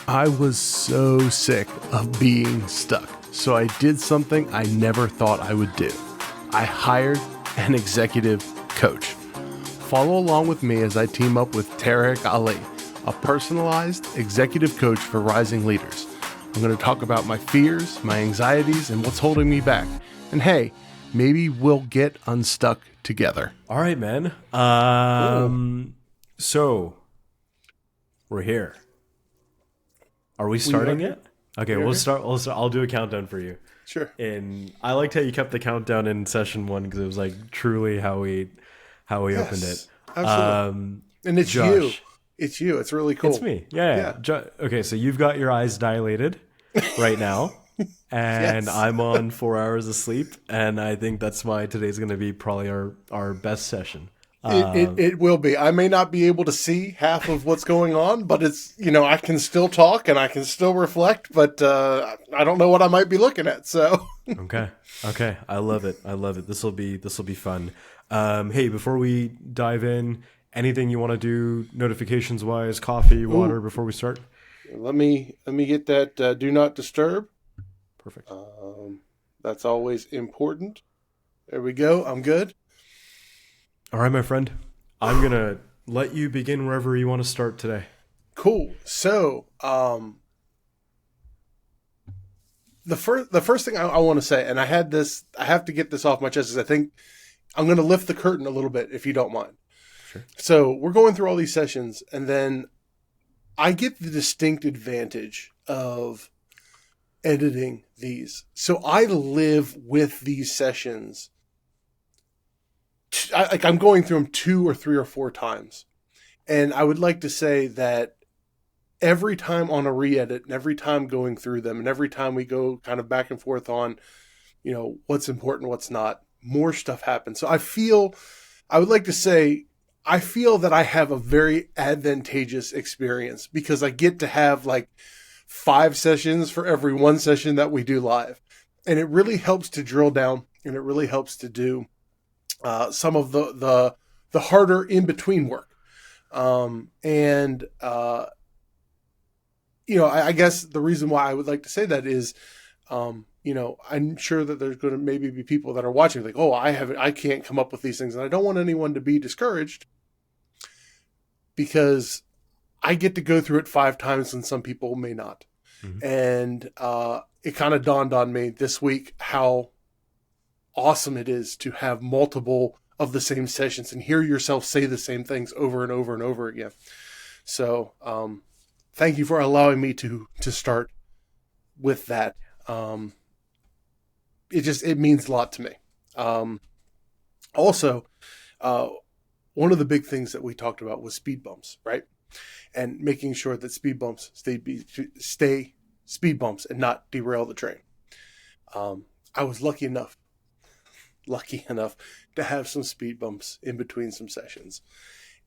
I was so sick of being stuck, so I did something I never thought I would do. I hired an executive coach. Follow along with me as I team up with Tarik Ali, a personalized executive coach for rising leaders. I'm going to talk about my fears, my anxieties, and what's holding me back. And hey, maybe we'll get unstuck together. All right, man. So we're here. Are we starting yet? Okay, we'll start. I'll do a countdown for you. Sure. And I liked how you kept the countdown in session 1 because it was like truly how we opened it. Absolutely. And it's Josh. you. It's you. It's really cool. It's me. Yeah. Okay, so you've got your eyes dilated right now, and Yes. I'm on 4 hours of sleep, and I think that's why today's going to be probably our best session. It will be. I may not be able to see half of what's going on, but it's, I can still talk and I can still reflect, but I don't know what I might be looking at. So Okay. I love it. This will be fun. Hey, before we dive in, anything you want to do notifications wise, coffee, water before we start? let me get that do not disturb. Perfect. That's always important. There we go. I'm good. All right, my friend. I'm going to let you begin wherever you want to start today. Cool. So, the first thing I want to say, and I have to get this off my chest, is I think I'm going to lift the curtain a little bit, if you don't mind. Sure. So we're going through all these sessions, and then I get the distinct advantage of editing these. So I live with these sessions. I'm going through them 2 or 3 or 4 times. And I would like to say that every time on a re-edit and every time going through them and every time we go kind of back and forth on, what's important, what's not, more stuff happens. So I would like to say, I feel that I have a very advantageous experience because I get to have like 5 sessions for every 1 session that we do live. And it really helps to drill down, and it really helps to do some of the harder in between work. I guess the reason why I would like to say that is, I'm sure that there's going to maybe be people that are watching like, oh, I can't come up with these things. And I don't want anyone to be discouraged because I get to go through it 5 times and some people may not. Mm-hmm. And it kind of dawned on me this week how awesome it is to have multiple of the same sessions and hear yourself say the same things over and over and over again. So, thank you for allowing me to start with that. It means a lot to me. Also, one of the big things that we talked about was speed bumps, right? And making sure that speed bumps stay speed bumps and not derail the train. I was lucky enough to have some speed bumps in between some sessions.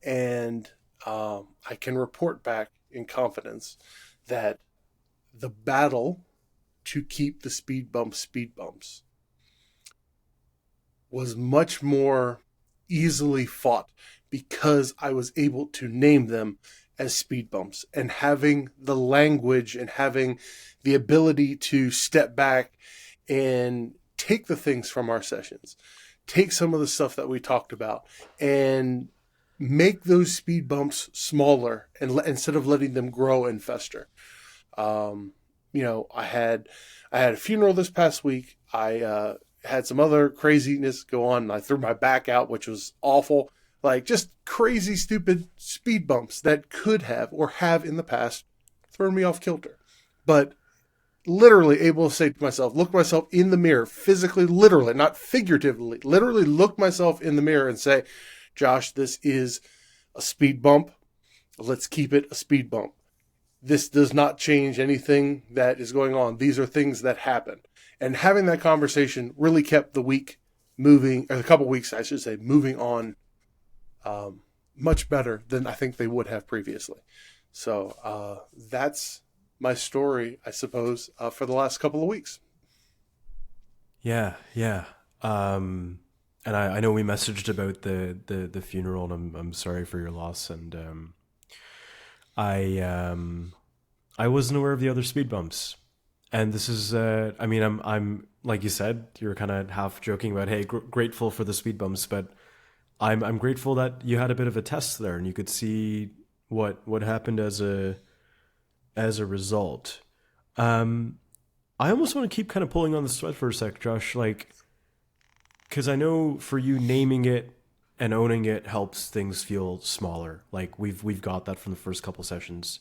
And I can report back in confidence that the battle to keep the speed bumps was much more easily fought because I was able to name them as speed bumps, and having the language and having the ability to step back and take the things from our sessions, take some of the stuff that we talked about and make those speed bumps smaller and instead of letting them grow and fester. I had a funeral this past week. I had some other craziness go on. And I threw my back out, which was awful. Like just crazy, stupid speed bumps that could have or have in the past thrown me off kilter. But literally able to say to myself, look myself in the mirror, physically, literally, not figuratively, literally look myself in the mirror and say, Josh, this is a speed bump. Let's keep it a speed bump. This does not change anything that is going on. These are things that happen. And having that conversation really kept the week moving, or the couple weeks, I should say, moving on much better than I think they would have previously. So that's my story, I suppose, for the last couple of weeks. Yeah. And I know we messaged about the funeral, and I'm sorry for your loss. And I I wasn't aware of the other speed bumps. And this is, I mean, I'm like you said, you're kind of half joking about, hey, grateful for the speed bumps, but I'm grateful that you had a bit of a test there and you could see what happened as a result. Um, I almost want to keep kind of pulling on the thread for a sec, Josh, like, because I know for you, naming it and owning it helps things feel smaller. Like we've got that from the first couple sessions.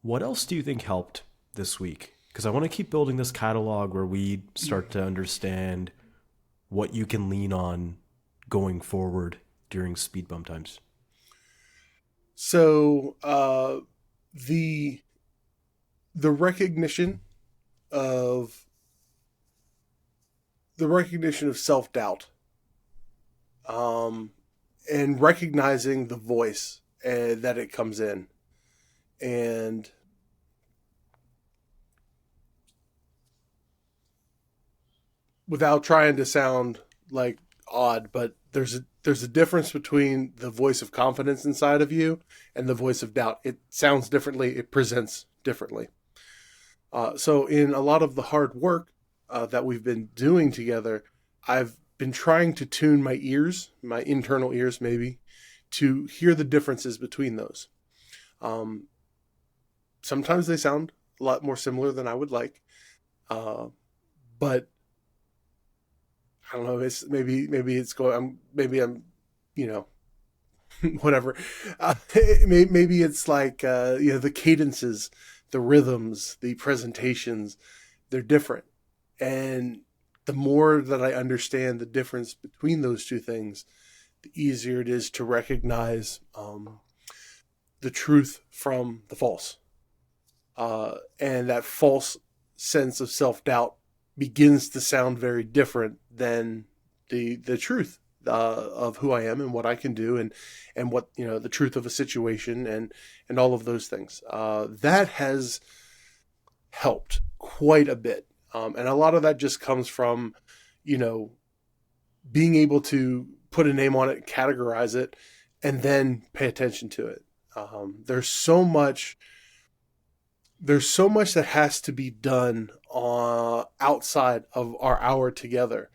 What else do you think helped this week? Because I want to keep building this catalog where we start to understand what you can lean on going forward during speed bump times. So the recognition of self-doubt, and recognizing the voice that it comes in, and without trying to sound like odd, but there's a difference between the voice of confidence inside of you and the voice of doubt. It sounds differently. It presents differently. So in a lot of the hard work that we've been doing together, I've been trying to tune my ears, my internal ears maybe, to hear the differences between those. Sometimes they sound a lot more similar than I would like, but I don't know. It's maybe it's going. Maybe I'm, you know, whatever. Maybe it's like the cadences, the rhythms, the presentations. They're different, and the more that I understand the difference between those two things, the easier it is to recognize the truth from the false, and that false sense of self-doubt begins to sound very different than the truth of who I am and what I can do, and what, the truth of a situation, and all of those things. That has helped quite a bit, and a lot of that just comes from being able to put a name on it, categorize it, and then pay attention to it. There's so much that has to be done outside of our hour together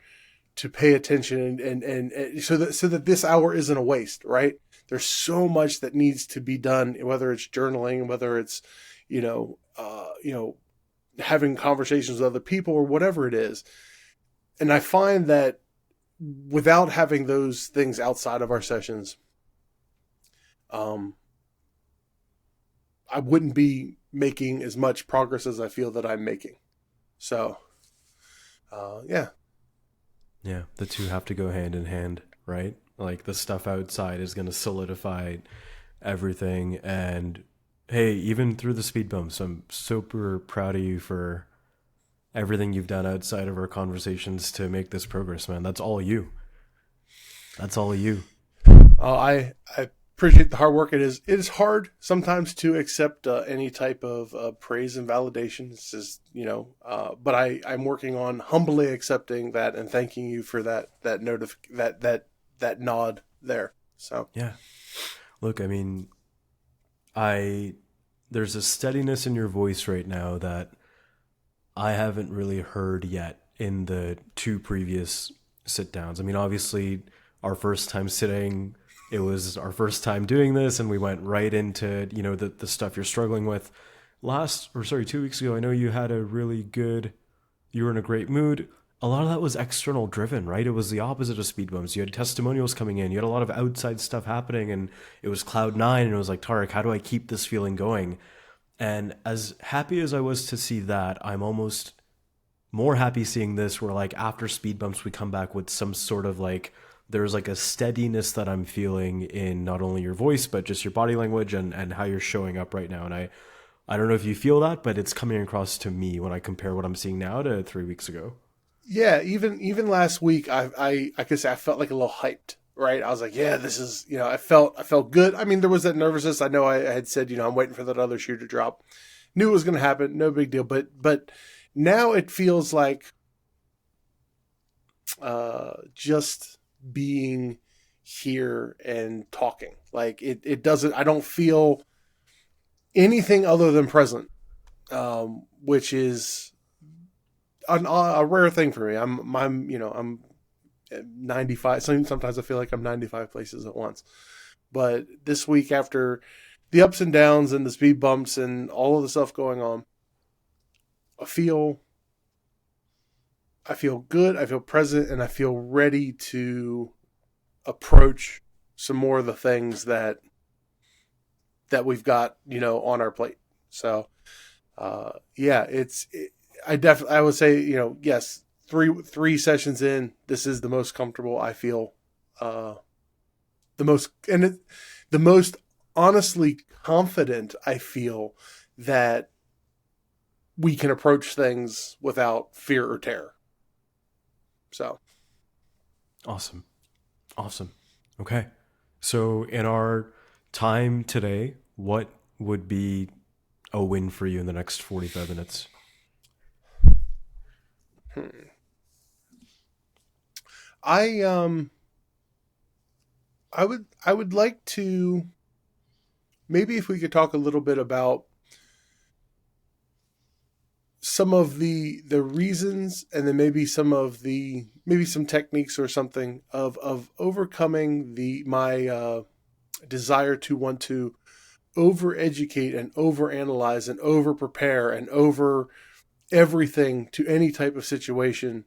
to pay attention, and so that this hour isn't a waste, right? There's so much that needs to be done, whether it's journaling, whether it's having conversations with other people, or whatever it is. And I find that without having those things outside of our sessions, I wouldn't be making as much progress as I feel that I'm making. So, yeah. Yeah, the two have to go hand in hand, right? Like the stuff outside is going to solidify everything. And hey, even through the speed bumps, I'm super proud of you for everything you've done outside of our conversations to make this progress, man. That's all you. That's all you. I appreciate the hard work. It is hard sometimes to accept any type of praise and validation. It's just, but I'm working on humbly accepting that and thanking you for that that nod there. So yeah, look, I mean, there's a steadiness in your voice right now that I haven't really heard yet in the two previous sit downs. I mean, obviously, our first time sitting, it was our first time doing this, and we went right into, the stuff you're struggling with. 2 weeks ago, I know you had you were in a great mood. A lot of that was external driven, right? It was the opposite of speed bumps. You had testimonials coming in. You had a lot of outside stuff happening, and it was cloud nine, and it was like, Tarik, how do I keep this feeling going? And as happy as I was to see that, I'm almost more happy seeing this where, like, after speed bumps, we come back with some sort of, like, there's like a steadiness that I'm feeling in not only your voice, but just your body language and how you're showing up right now. And I don't know if you feel that, but it's coming across to me when I compare what I'm seeing now to 3 weeks ago. Yeah, even last week, I could say I felt like a little hyped, right? I was like, yeah, this is, I felt good. I mean, there was that nervousness. I know I had said, I'm waiting for that other shoe to drop. Knew it was going to happen. No big deal. But now it feels like just being here and talking. Like it doesn't, I don't feel anything other than present. which is a rare thing for me. I'm 95. Sometimes I feel like I'm 95 places at once. But this week, after the ups and downs and the speed bumps and all of the stuff going on, I feel good. I feel present, and I feel ready to approach some more of the things that we've got, on our plate. So, yeah, I would say, yes, three sessions in, this is the most comfortable I feel, the most honestly confident I feel that we can approach things without fear or terror. So, Awesome. Awesome. Okay. So in our time today, what would be a win for you in the next 45 minutes? I I would like to, maybe if we could talk a little bit about some of the reasons, and then maybe some techniques or something of overcoming my desire to want to over educate and over analyze and over prepare and over everything to any type of situation.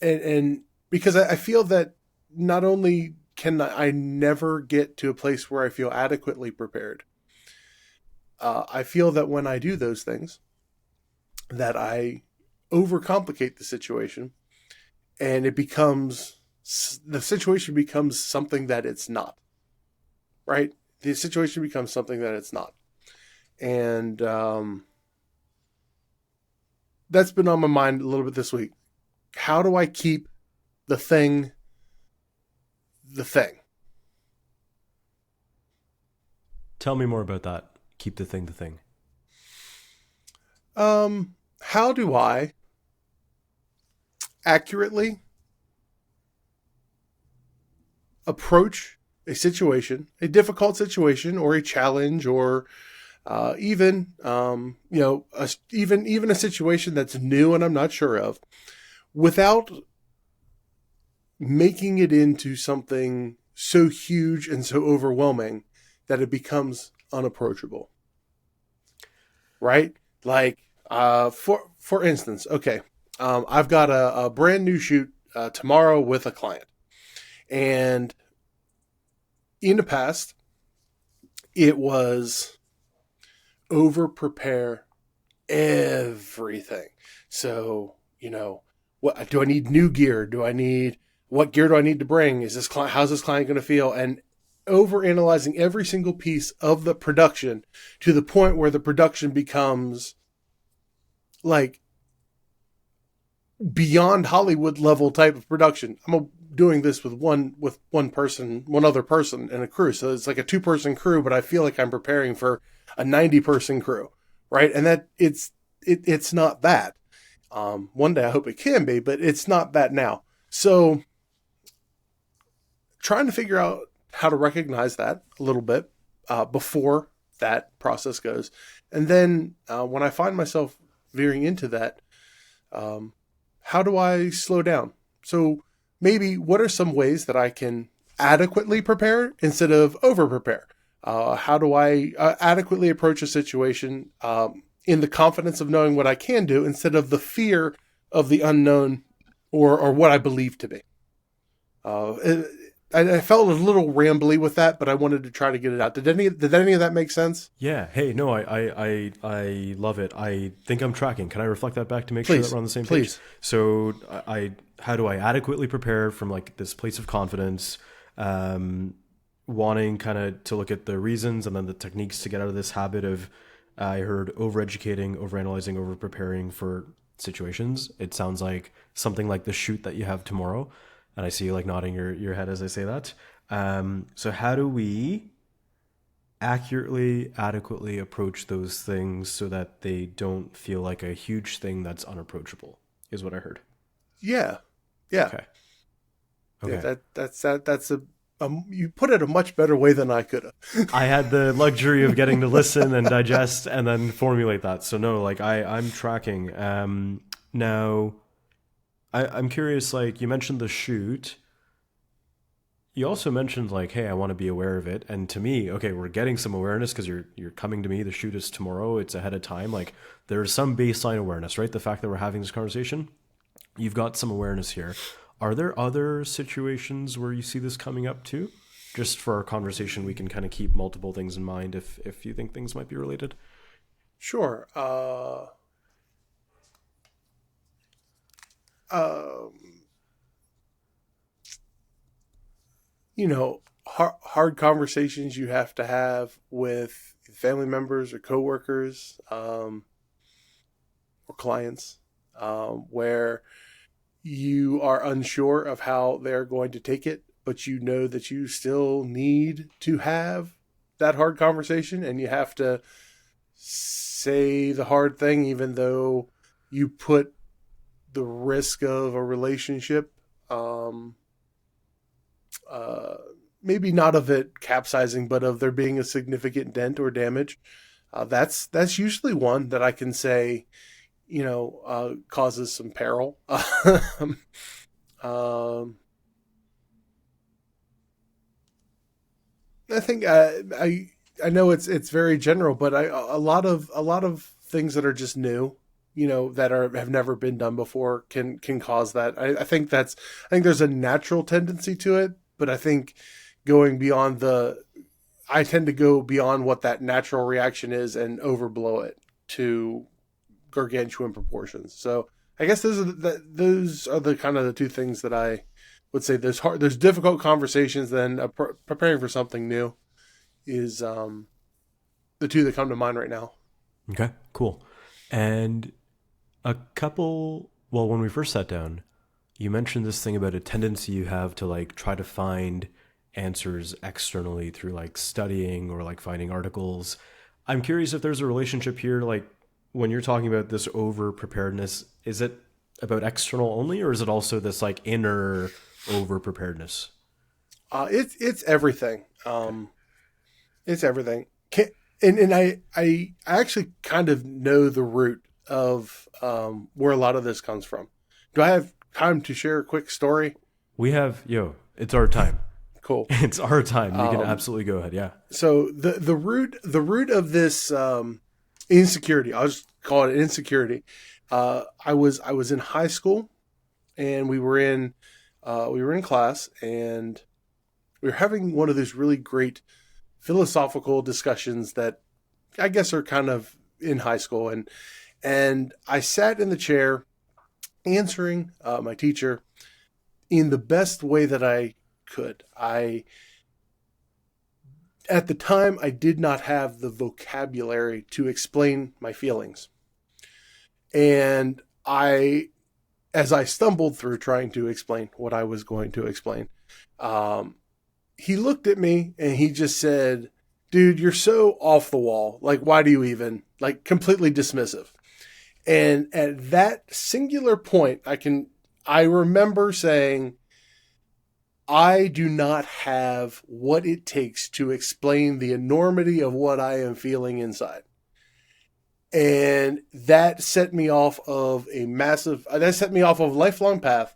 And because I feel that not only can I never get to a place where I feel adequately prepared, I feel that when I do those things, that I overcomplicate the situation, and the situation becomes something that it's not. Right? The situation becomes something that it's not, and that's been on my mind a little bit this week. How do I keep the thing the thing? Tell me more about that. Keep the thing the thing. How do I accurately approach a difficult situation, or a challenge, or even even a situation that's new and I'm not sure of, without making it into something so huge and so overwhelming that it becomes unapproachable. Right? Like, for instance, okay, I've got a brand new shoot tomorrow with a client, and in the past, it was over prepare everything. So, what do I need? New gear? What gear do I need to bring? How's this client going to feel? And over analyzing every single piece of the production to the point where the production becomes like beyond Hollywood level type of production. I'm doing this with one other person in a crew. So it's like a 2-person crew, but I feel like I'm preparing for a 90-person crew, right? And that it's not that. One day I hope it can be, but it's not that now. So trying to figure out how to recognize that a little bit before that process goes. And then when I find myself veering into that, how do I slow down? So maybe what are some ways that I can adequately prepare instead of over prepare? How do I adequately approach a situation in the confidence of knowing what I can do instead of the fear of the unknown or what I believe to be? I felt a little rambly with that, but I wanted to try to get it out. Did any of that make sense? Yeah. Hey, no, I love it. I think I'm tracking. Can I reflect that back to make sure that Please, we're on the same page? please. So how do I adequately prepare from like this place of confidence, wanting kind of to look at the reasons and then the techniques to get out of this habit of, I heard overeducating, overanalyzing, over-preparing for situations. It sounds like something like the shoot that you have tomorrow. And I see you like nodding your head as I say that. So how do we accurately, adequately approach those things so that they don't feel like a huge thing that's unapproachable, is what I heard. Yeah, yeah, Okay. yeah. Okay. That's You put it a much better way than I could have. I had the luxury of getting to listen and digest and then formulate that. So no, like I'm tracking. Now I'm curious, like you mentioned the shoot. You also mentioned like, hey, I want to be aware of it. And to me, okay, we're getting some awareness because you're coming to me. The shoot is tomorrow. It's ahead of time. Like there's some baseline awareness, right? The fact that we're having this conversation, you've got some awareness here. Are there other situations where you see this coming up too? Just for our conversation, we can kind of keep multiple things in mind if you think things might be related. Sure. Um, hard conversations you have to have with family members or coworkers, or clients, where you are unsure of how they're going to take it, but you know that you still need to have that hard conversation, and you have to say the hard thing, even though you put the risk of a relationship, um, uh, maybe not of it capsizing, but of there being a significant dent or damage. That's usually one that I can say, causes some peril. um, I think I know it's very general, but a lot of things that are just new, that have never been done before can cause that. I think there's a natural tendency to it, but I think going beyond I tend to go beyond what that natural reaction is and overblow it to gargantuan proportions. So I guess those are the kind of the two things that I would say. There's difficult conversations, then preparing for something new is the two that come to mind right now. Okay, cool. And well, when we first sat down, you mentioned this thing about a tendency you have to like try to find answers externally through like studying or like finding articles. I'm curious if there's a relationship here, like when you're talking about this over preparedness, is it about external only, or is it also this like inner over preparedness? It's everything. Okay. It's everything. And I actually kind of know the root of where a lot of this comes from. Do I have time to share a quick story? It's our time. Cool. It's our time. You can Um, absolutely go ahead. Yeah. so the root of this insecurity, I'll just call it insecurity. I was in high school, and we were in class, and we were having one of those really great philosophical discussions that I guess are kind of in high school, and I sat in the chair answering my teacher in the best way that I could. At the time, I did not have the vocabulary to explain my feelings. And as I stumbled through trying to explain what I was going to explain, um, he looked at me and he just said, "Dude, you're so off the wall. Like, why do you even, like, completely dismissive?" And at that singular point, I remember saying, I do not have what it takes to explain the enormity of what I am feeling inside. And that set me off of a lifelong path,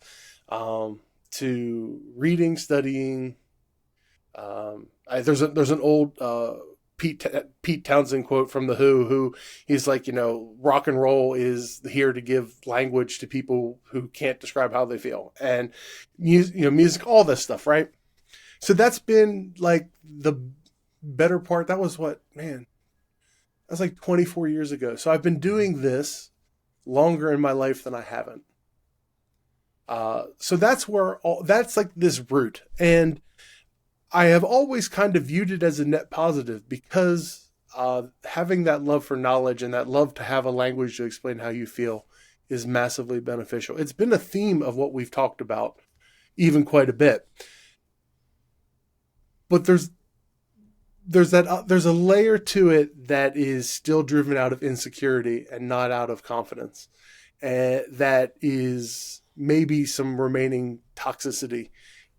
to reading, studying. There's an old Pete Townsend quote from the who he's like, rock and roll is here to give language to people who can't describe how they feel, and music, all this stuff, right? So that's been like the better part. That was what, man, that's like 24 years ago. So I've been doing this longer in my life than I haven't. So that's like this root. And I have always kind of viewed it as a net positive because having that love for knowledge and that love to have a language to explain how you feel is massively beneficial. It's been a theme of what we've talked about even quite a bit. But there's a layer to it that is still driven out of insecurity and not out of confidence. And that is maybe some remaining toxicity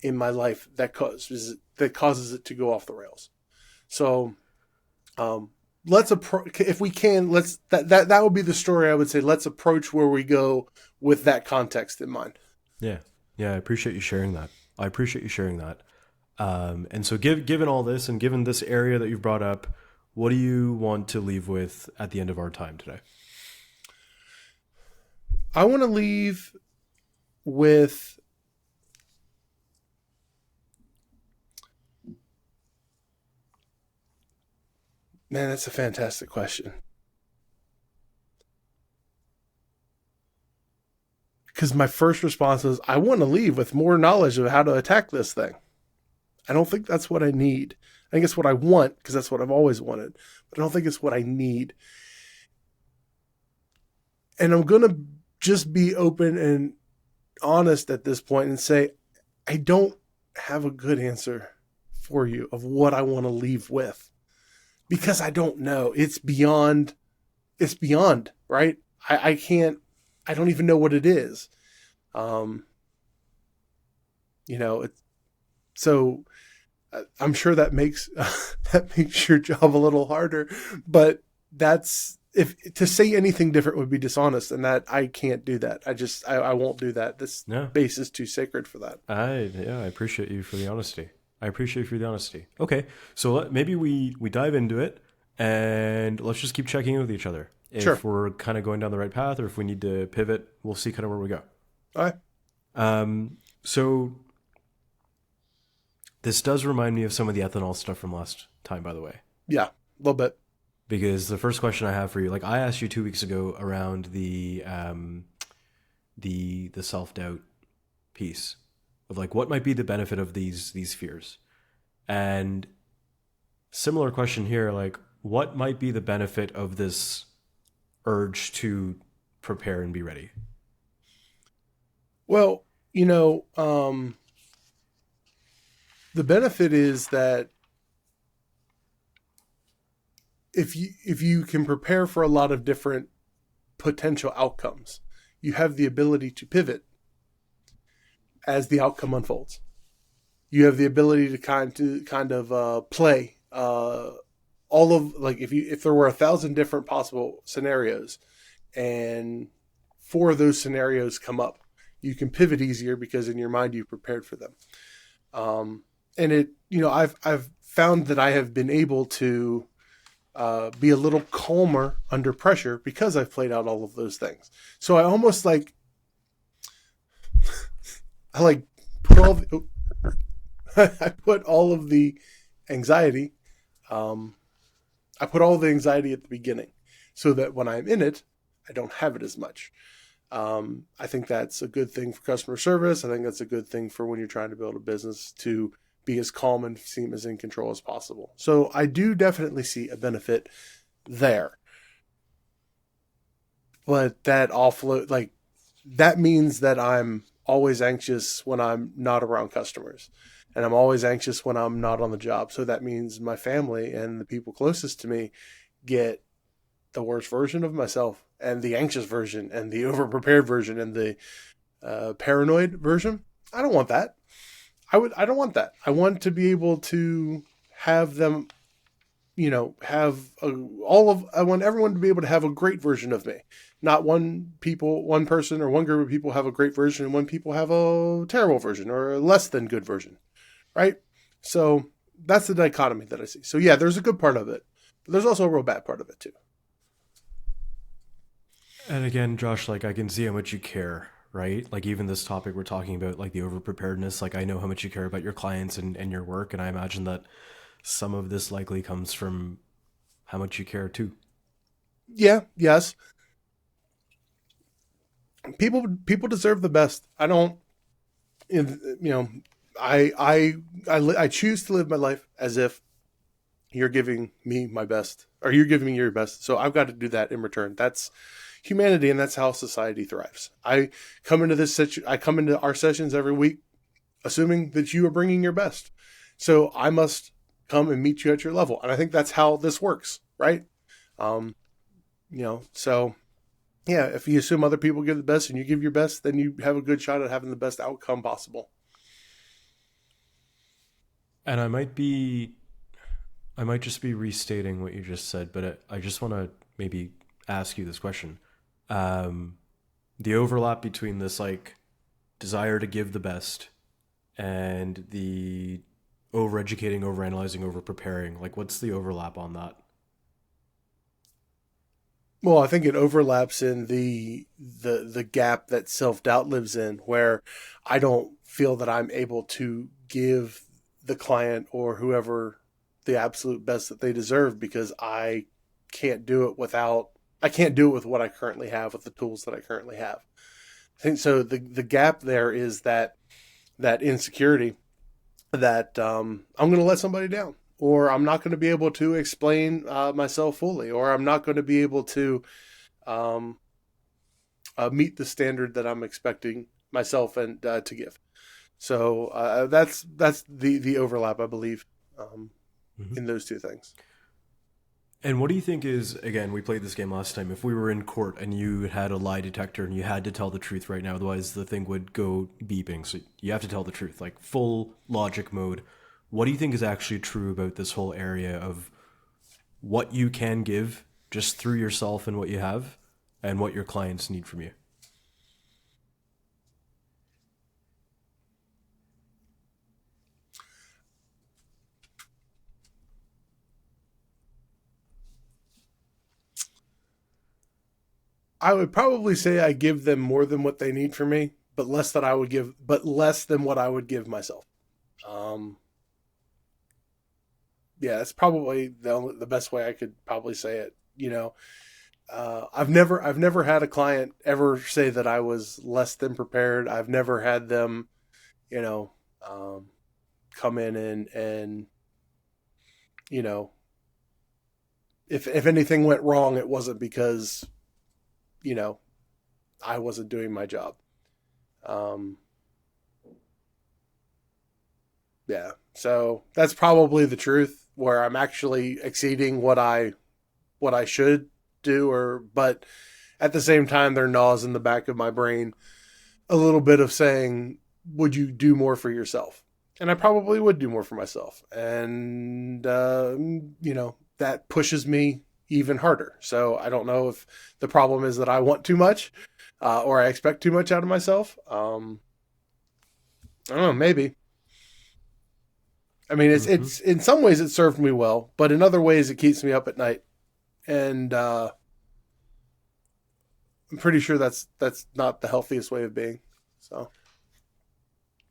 in my life that causes that causes it to go off the rails. So, if we can, that would be the story. I would say, let's approach where we go with that context in mind. Yeah. Yeah. I appreciate you sharing that. And so given all this and given this area that you've brought up, what do you want to leave with at the end of our time today? I want to leave with man, that's a fantastic question. Because my first response was, I want to leave with more knowledge of how to attack this thing. I don't think that's what I need. I think it's what I want, because that's what I've always wanted. But I don't think it's what I need. And I'm going to just be open and honest at this point and say, I don't have a good answer for you of what I want to leave with. Because I don't know. It's beyond, right? I don't even know what it is. So I'm sure that makes your job a little harder, but if to say anything different would be dishonest, and that I can't do that. I won't do that. This base is too sacred for that. I appreciate you for the honesty. Okay. So maybe we dive into it and let's just keep checking in with each other. If we're kind of going down the right path, or if we need to pivot, we'll see kind of where we go. All right. So this does remind me of some of the ethanol stuff from last time, by the way. Yeah, a little bit. Because the first question I have for you, like I asked you 2 weeks ago around the self-doubt piece of like, what might be the benefit of these fears? And similar question here, like what might be the benefit of this urge to prepare and be ready? Well, the benefit is that if you can prepare for a lot of different potential outcomes, you have the ability to pivot as the outcome unfolds. You have the ability to kind of play all of, like, if there were 1,000 different possible scenarios and 4 of those scenarios come up, you can pivot easier because in your mind you've prepared for them. And I've found that I have been able to be a little calmer under pressure because I've played out all of those things. So I almost put all of the anxiety. I put all the anxiety at the beginning so that when I'm in it, I don't have it as much. I think that's a good thing for customer service. I think that's a good thing for when you're trying to build a business, to be as calm and seem as in control as possible. So I do definitely see a benefit there. But that that means that I'm always anxious when I'm not around customers. And I'm always anxious when I'm not on the job. So that means my family and the people closest to me get the worst version of myself, and the anxious version, and the over-prepared version, and the paranoid version. I don't want that. I don't want that. I want to be able to have them, I want everyone to be able to have a great version of me. Not one person or one group of people have a great version and one people have a terrible version or a less than good version. Right? So that's the dichotomy that I see. So yeah, there's a good part of it, but there's also a real bad part of it too. And again, Josh, like I can see how much you care, right? Like even this topic we're talking about, like the over-preparedness, like I know how much you care about your clients and your work. And I imagine that some of this likely comes from how much you care too. Yeah. Yes. People deserve the best. I don't, I choose to live my life as if you're giving me my best, or you're giving me your best. So I've got to do that in return. That's humanity, and that's how society thrives. I come into our sessions every week assuming that you are bringing your best. So I must come and meet you at your level. And I think that's how this works, right? So yeah, if you assume other people give the best and you give your best, then you have a good shot at having the best outcome possible. And I might just be restating what you just said, but I just want to maybe ask you this question. Um, the overlap between this like desire to give the best and the over-educating, over-analyzing, over-preparing, like what's the overlap on that? Well, I think it overlaps in the gap that self-doubt lives in, where I don't feel that I'm able to give the client or whoever the absolute best that they deserve because I can't do it with what I currently have with the tools that I currently have. I think so the gap there is that insecurity that I'm going to let somebody down, or I'm not going to be able to explain myself fully, or I'm not going to be able to um, meet the standard that I'm expecting myself and to give. So that's the overlap, I believe, Mm-hmm. in those two things. And what do you think is, again, we played this game last time. If we were in court and you had a lie detector and you had to tell the truth right now, otherwise the thing would go beeping. So you have to tell the truth, like full logic mode. What do you think is actually true about this whole area of what you can give just through yourself and what you have and what your clients need from you? I would probably say I give them more than what they need from me, but less than what I would give myself. Um, yeah, that's probably the best way I could probably say it. I've never had a client ever say that I was less than prepared. I've never had them, you know, um, come in and you know, if anything went wrong, it wasn't because you know I wasn't doing my job. Um, yeah, so that's probably the truth where I'm actually exceeding what I should do, or but at the same time, there gnaws in the back of my brain a little bit of saying, would you do more for yourself? And I probably would do more for myself. And, that pushes me even harder. So I don't know if the problem is that I want too much or I expect too much out of myself. I don't know, maybe. I mean, Mm-hmm. it's in some ways it served me well, but in other ways it keeps me up at night. And I'm pretty sure that's not the healthiest way of being. So.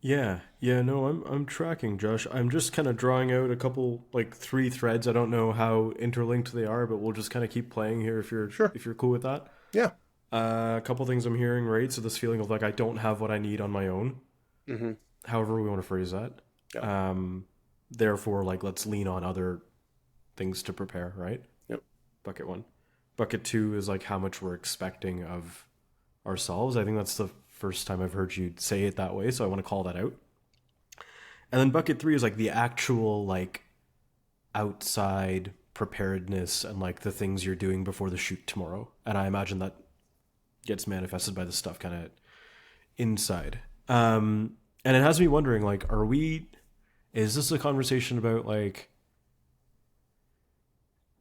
Yeah, yeah, no, I'm tracking, Josh. I'm just kind of drawing out a couple, like three threads. I don't know how interlinked they are, but we'll just kind of keep playing here Sure. if you're cool with that. Yeah. A couple things I'm hearing, right? So this feeling of like I don't have what I need on my own, Mm-hmm. however we want to phrase that. Yeah. Therefore, like let's lean on other things to prepare, right? Yep. Bucket one. Bucket two is like how much we're expecting of ourselves. I think that's the first time I've heard you say it that way, so I want to call that out. And then bucket three is like the actual like outside preparedness and like the things you're doing before the shoot tomorrow. And I imagine that gets manifested by the stuff kind of inside. And it has me wondering, like, is this a conversation about like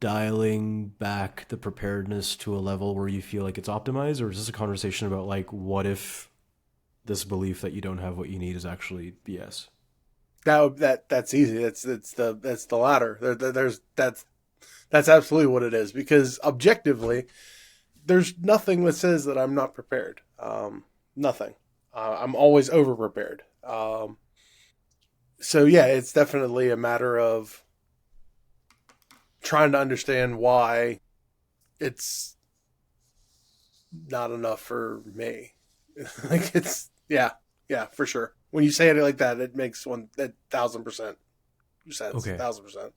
dialing back the preparedness to a level where you feel like it's optimized, or is this a conversation about like, what if this belief that you don't have what you need is actually BS? That's easy. That's the latter. There's that's absolutely what it is because objectively, there's nothing that says that I'm not prepared. Nothing. I'm always over prepared. So yeah, it's definitely a matter of trying to understand why it's not enough for me. Like it's yeah, for sure. When you say it like that, it makes 1,000% sense. Okay. 1,000%.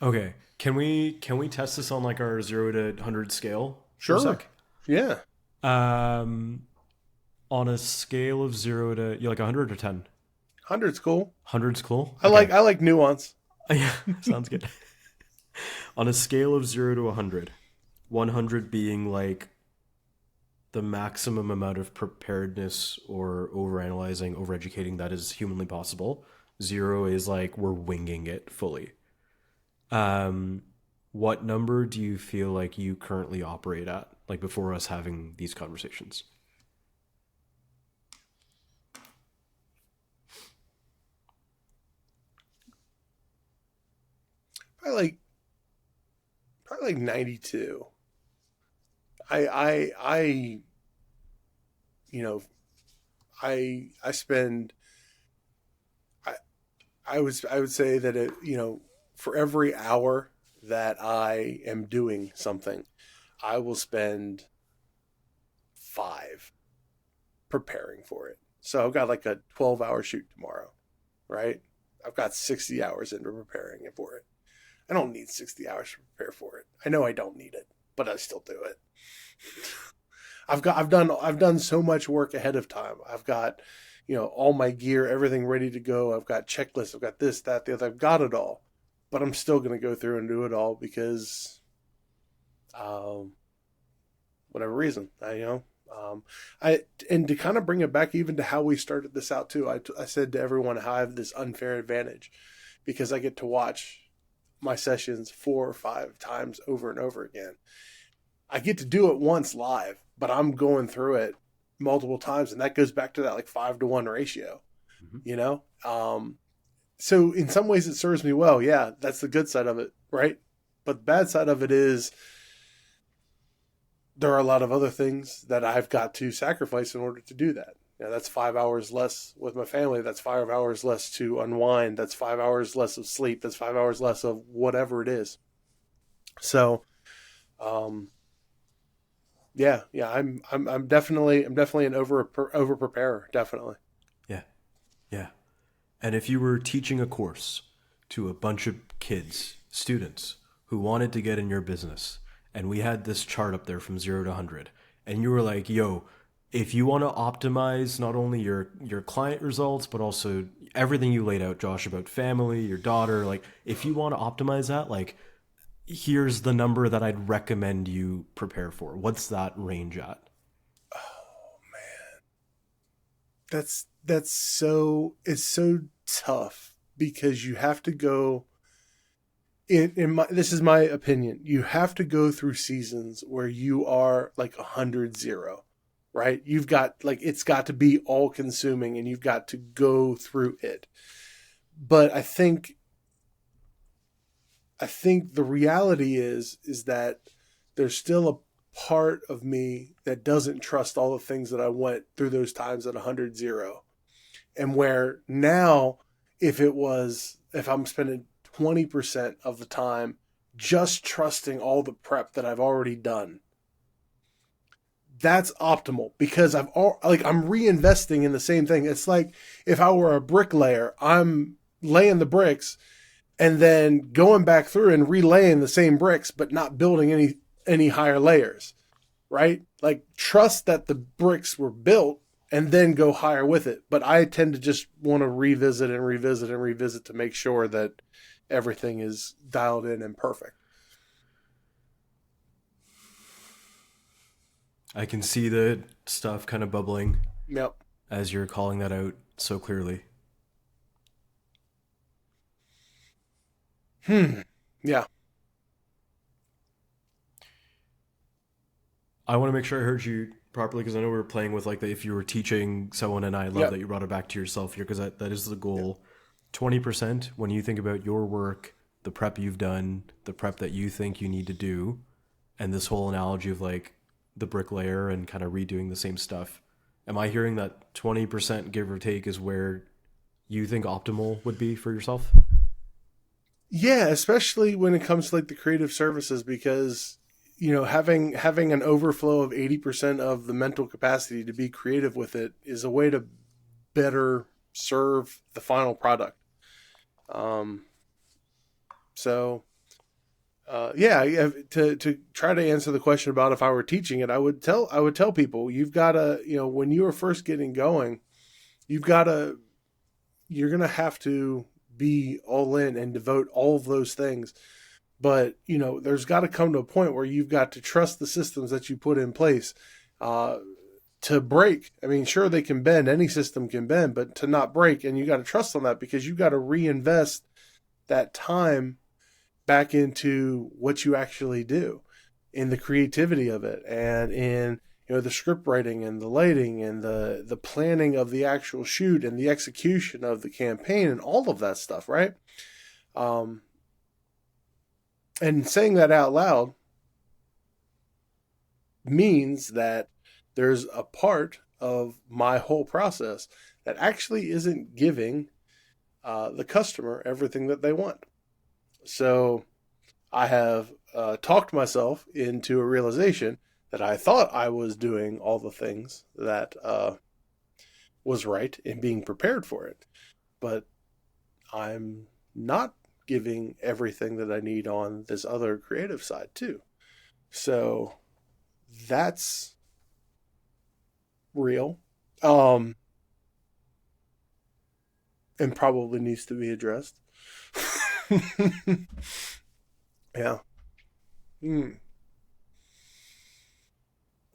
Okay. Can we test this on like our 0 to 100 scale for a Sure. sec? Yeah. Um, on a scale of 0 to you like 100 or 10? 100's cool. 100's cool. I Okay. like I like nuance. Yeah, sounds good. On a scale of 0 to 100, 100 being like the maximum amount of preparedness or overanalyzing, overeducating that is humanly possible. 0 is like we're winging it fully. What number do you feel like you currently operate at, like before us having these conversations? Probably like probably like 92. I you know I spend I I would say that for every hour that I am doing something, I will spend 5 preparing for it. So I've got like a 12-hour shoot tomorrow, right? I've got 60 hours into preparing for it. I don't need 60 hours to prepare for it. I know I don't need it, but I still do it. I've done so much work ahead of time. I've got, all my gear, everything ready to go. I've got checklists. I've got this, that, the other. I've got it all, but I'm still going to go through and do it all because, um, whatever reason, I and to kind of bring it back even to how we started this out too. I said to everyone how I have this unfair advantage because I get to watch my sessions 4 or 5 times over and over again. I get to do it once live, but I'm going through it multiple times, and that goes back to that like 5-to-1 ratio. Mm-hmm. So in some ways it serves me well. Yeah, that's the good side of it, right? But the bad side of it is there are a lot of other things that I've got to sacrifice in order to do that. That's 5 hours less with my family. That's 5 hours less to unwind. That's 5 hours less of sleep. That's 5 hours less of whatever it is. So, yeah. I'm definitely an over preparer. Definitely. Yeah, yeah. And if you were teaching a course to a bunch of kids, students who wanted to get in your business, and we had this chart up there from 0 to 100, and you were like, yo, if you want to optimize not only your client results, but also everything you laid out, Josh, about family, your daughter, like if you want to optimize that, like here's the number that I'd recommend you prepare for. What's that range at? Oh man, it's so tough because you have to go this is my opinion. You have to go through seasons where you are like 100-0, right? You've got like, it's got to be all consuming and you've got to go through it. But I think the reality is that there's still a part of me that doesn't trust all the things that I went through those times at 100-0. And where now, if I'm spending 20% of the time just trusting all the prep that I've already done, that's optimal because I'm reinvesting in the same thing. It's like if I were a bricklayer, I'm laying the bricks and then going back through and relaying the same bricks, but not building any higher layers, right? Like trust that the bricks were built and then go higher with it. But I tend to just want to revisit to make sure that everything is dialed in and perfect. I can see the stuff kind of bubbling. Yep. As you're calling that out so clearly. Yeah. I want to make sure I heard you properly because I know we were playing with like if you were teaching someone, and I love that you brought it back to yourself here because that is the goal. 20% when you think about your work, the prep you've done, the prep that you think you need to do, and this whole analogy of like the bricklayer and kind of redoing the same stuff. Am I hearing that 20% give or take is where you think optimal would be for yourself? Yeah, especially when it comes to like the creative services, because having an overflow of 80% of the mental capacity to be creative with it is a way to better serve the final product. To try to answer the question about if I were teaching it, I would tell people you've got to, when you are first getting going, you're going to have to be all in and devote all of those things. But, there's got to come to a point where you've got to trust the systems that you put in place, to break. I mean, sure, they can bend, any system can bend, but to not break, and you got to trust on that, because you got to reinvest that time back into what you actually do, in the creativity of it, and in, the script writing and the lighting and the planning of the actual shoot and the execution of the campaign and all of that stuff, right? Um, and saying that out loud means that there's a part of my whole process that actually isn't giving the customer everything that they want. So I have talked myself into a realization that I thought I was doing all the things that was right in being prepared for it, but I'm not giving everything that I need on this other creative side too. So that's real, um, and probably needs to be addressed. Yeah. Mm.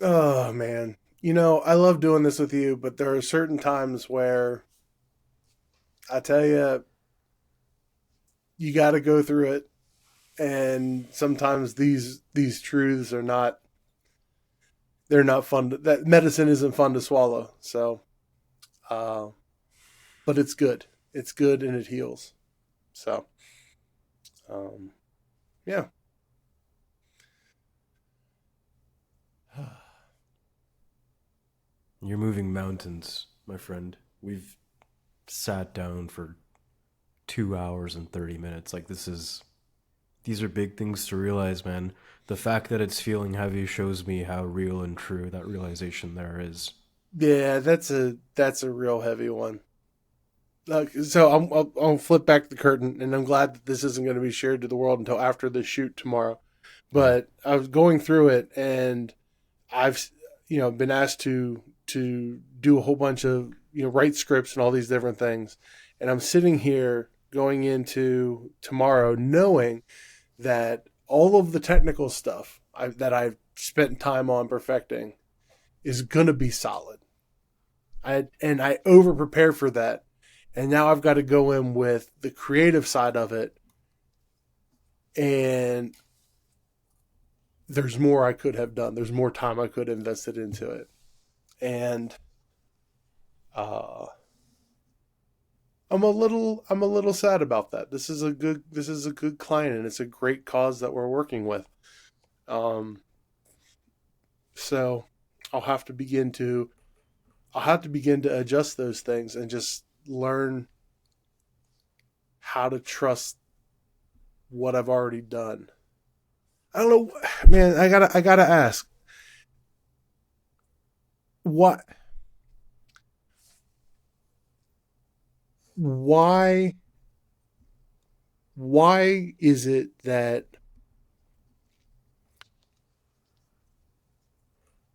Oh man. I love doing this with you, but there are certain times where I tell you, you got to go through it, and sometimes these truths are not, they're not fun. That medicine isn't fun to swallow. So, uh, but it's good. It's good and it heals. So, um, yeah. You're moving mountains, my friend. We've sat down for 2 hours and 30 minutes. Like, these are big things to realize, man. The fact that it's feeling heavy shows me how real and true that realization there is. Yeah, that's a real heavy one. So I'll flip back the curtain, and I'm glad that this isn't going to be shared to the world until after the shoot tomorrow. Yeah. But I was going through it, and I've been asked to do a whole bunch of write scripts and all these different things, and I'm sitting here going into tomorrow knowing that all of the technical stuff that I've spent time on perfecting is gonna be solid. I over prepared for that, and now I've got to go in with the creative side of it, and there's more I could have done. There's more time I could have invested into it, and uh, I'm a little sad about that. This is a good client, and it's a great cause that we're working with. Um, so I'll have to begin to I'll have to begin to adjust those things and just learn how to trust what I've already done. I don't know, man. I gotta ask, what, why, why is it that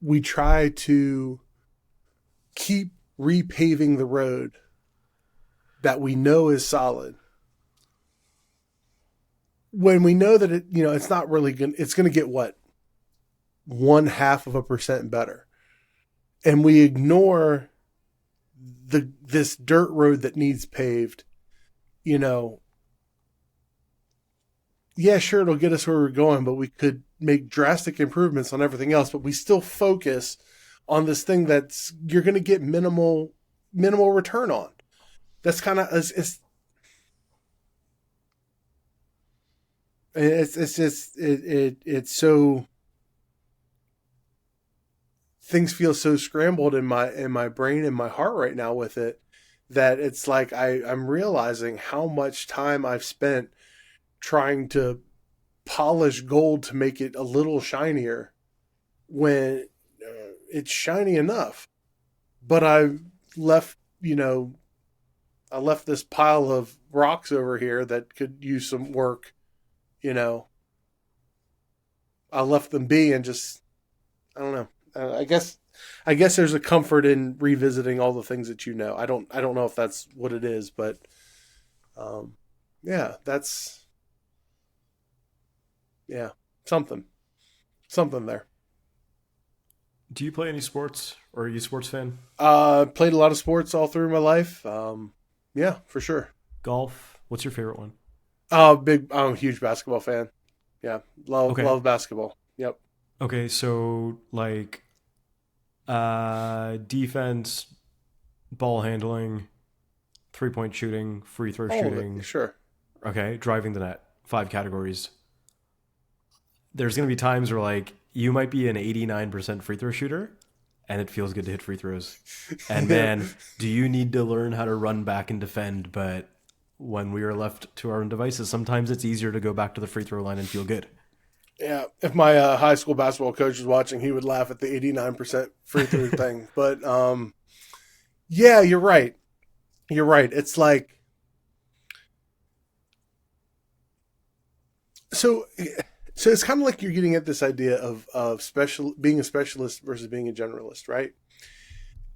we try to keep repaving the road that we know is solid when we know that it's not really going, it's going to get what, 0.5% better, and we ignore this dirt road that needs paved. you know yeah, sure, it'll get us where we're going, but we could make drastic improvements on everything else, but we still focus on this thing that's you're going to get minimal return on. That's kind of it's just it's so, things feel so scrambled in my brain and my heart right now with it, that it's like I'm realizing how much time I've spent trying to polish gold to make it a little shinier, when it's shiny enough. But left, you know, I left this pile of rocks over here that could use some work. You know, I left them be, and just, I don't know. I guess there's a comfort in revisiting all the things that you know. I don't know if that's what it is, but um, yeah, that's, yeah, something there. Do you play any sports, or are you a sports fan? Played a lot of sports all through my life. Yeah, for sure. Golf? What's your favorite one? I'm a huge basketball fan. Yeah, Okay. love basketball. Yep. Okay, so like defense, ball handling, 3-point shooting, free throw All of it. shooting, Sure. okay, driving the net. 5 categories. There's going to be times where like you might be an 89% free throw shooter and it feels good to hit free throws. And Yeah. man, do you need to learn how to run back and defend, but when we are left to our own devices, sometimes it's easier to go back to the free throw line and feel good. Yeah. If my high school basketball coach was watching, he would laugh at the 89% free throw thing. But yeah, you're right. You're right. It's like so. So it's kind of like you're getting at this idea of special being a specialist versus being a generalist, right?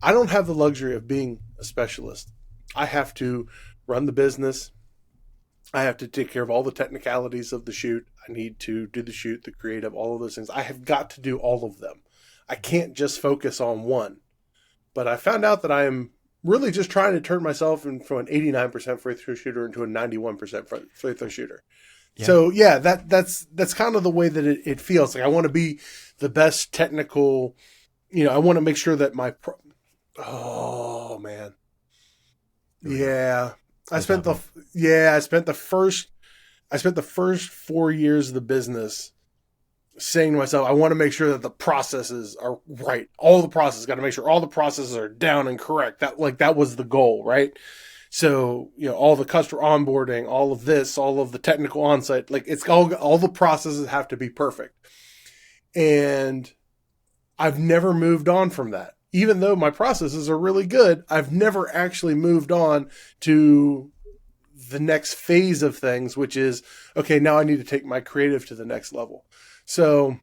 I don't have the luxury of being a specialist. I have to run the business. I have to take care of all the technicalities of the shoot. I need to do the shoot, the creative, all of those things. I have got to do all of them. I can't just focus on one. But I found out that I am really just trying to turn myself from an 89% free throw shooter into a 91% free throw shooter. Yeah. So yeah, that's kind of the way that it feels. Like I want to be the best technical. I want to make sure that oh man, Here we go. yeah. I What's spent the happening? yeah I spent the first 4 years of the business saying to myself, I want to make sure that the processes are right. All the processes, got to make sure all the processes are down and correct. That was the goal, right? So, all the customer onboarding, all of this, all of the technical onsite, like it's all the processes have to be perfect. And I've never moved on from that. Even though my processes are really good, I've never actually moved on to the next phase of things, which is, okay, now I need to take my creative to the next level. So,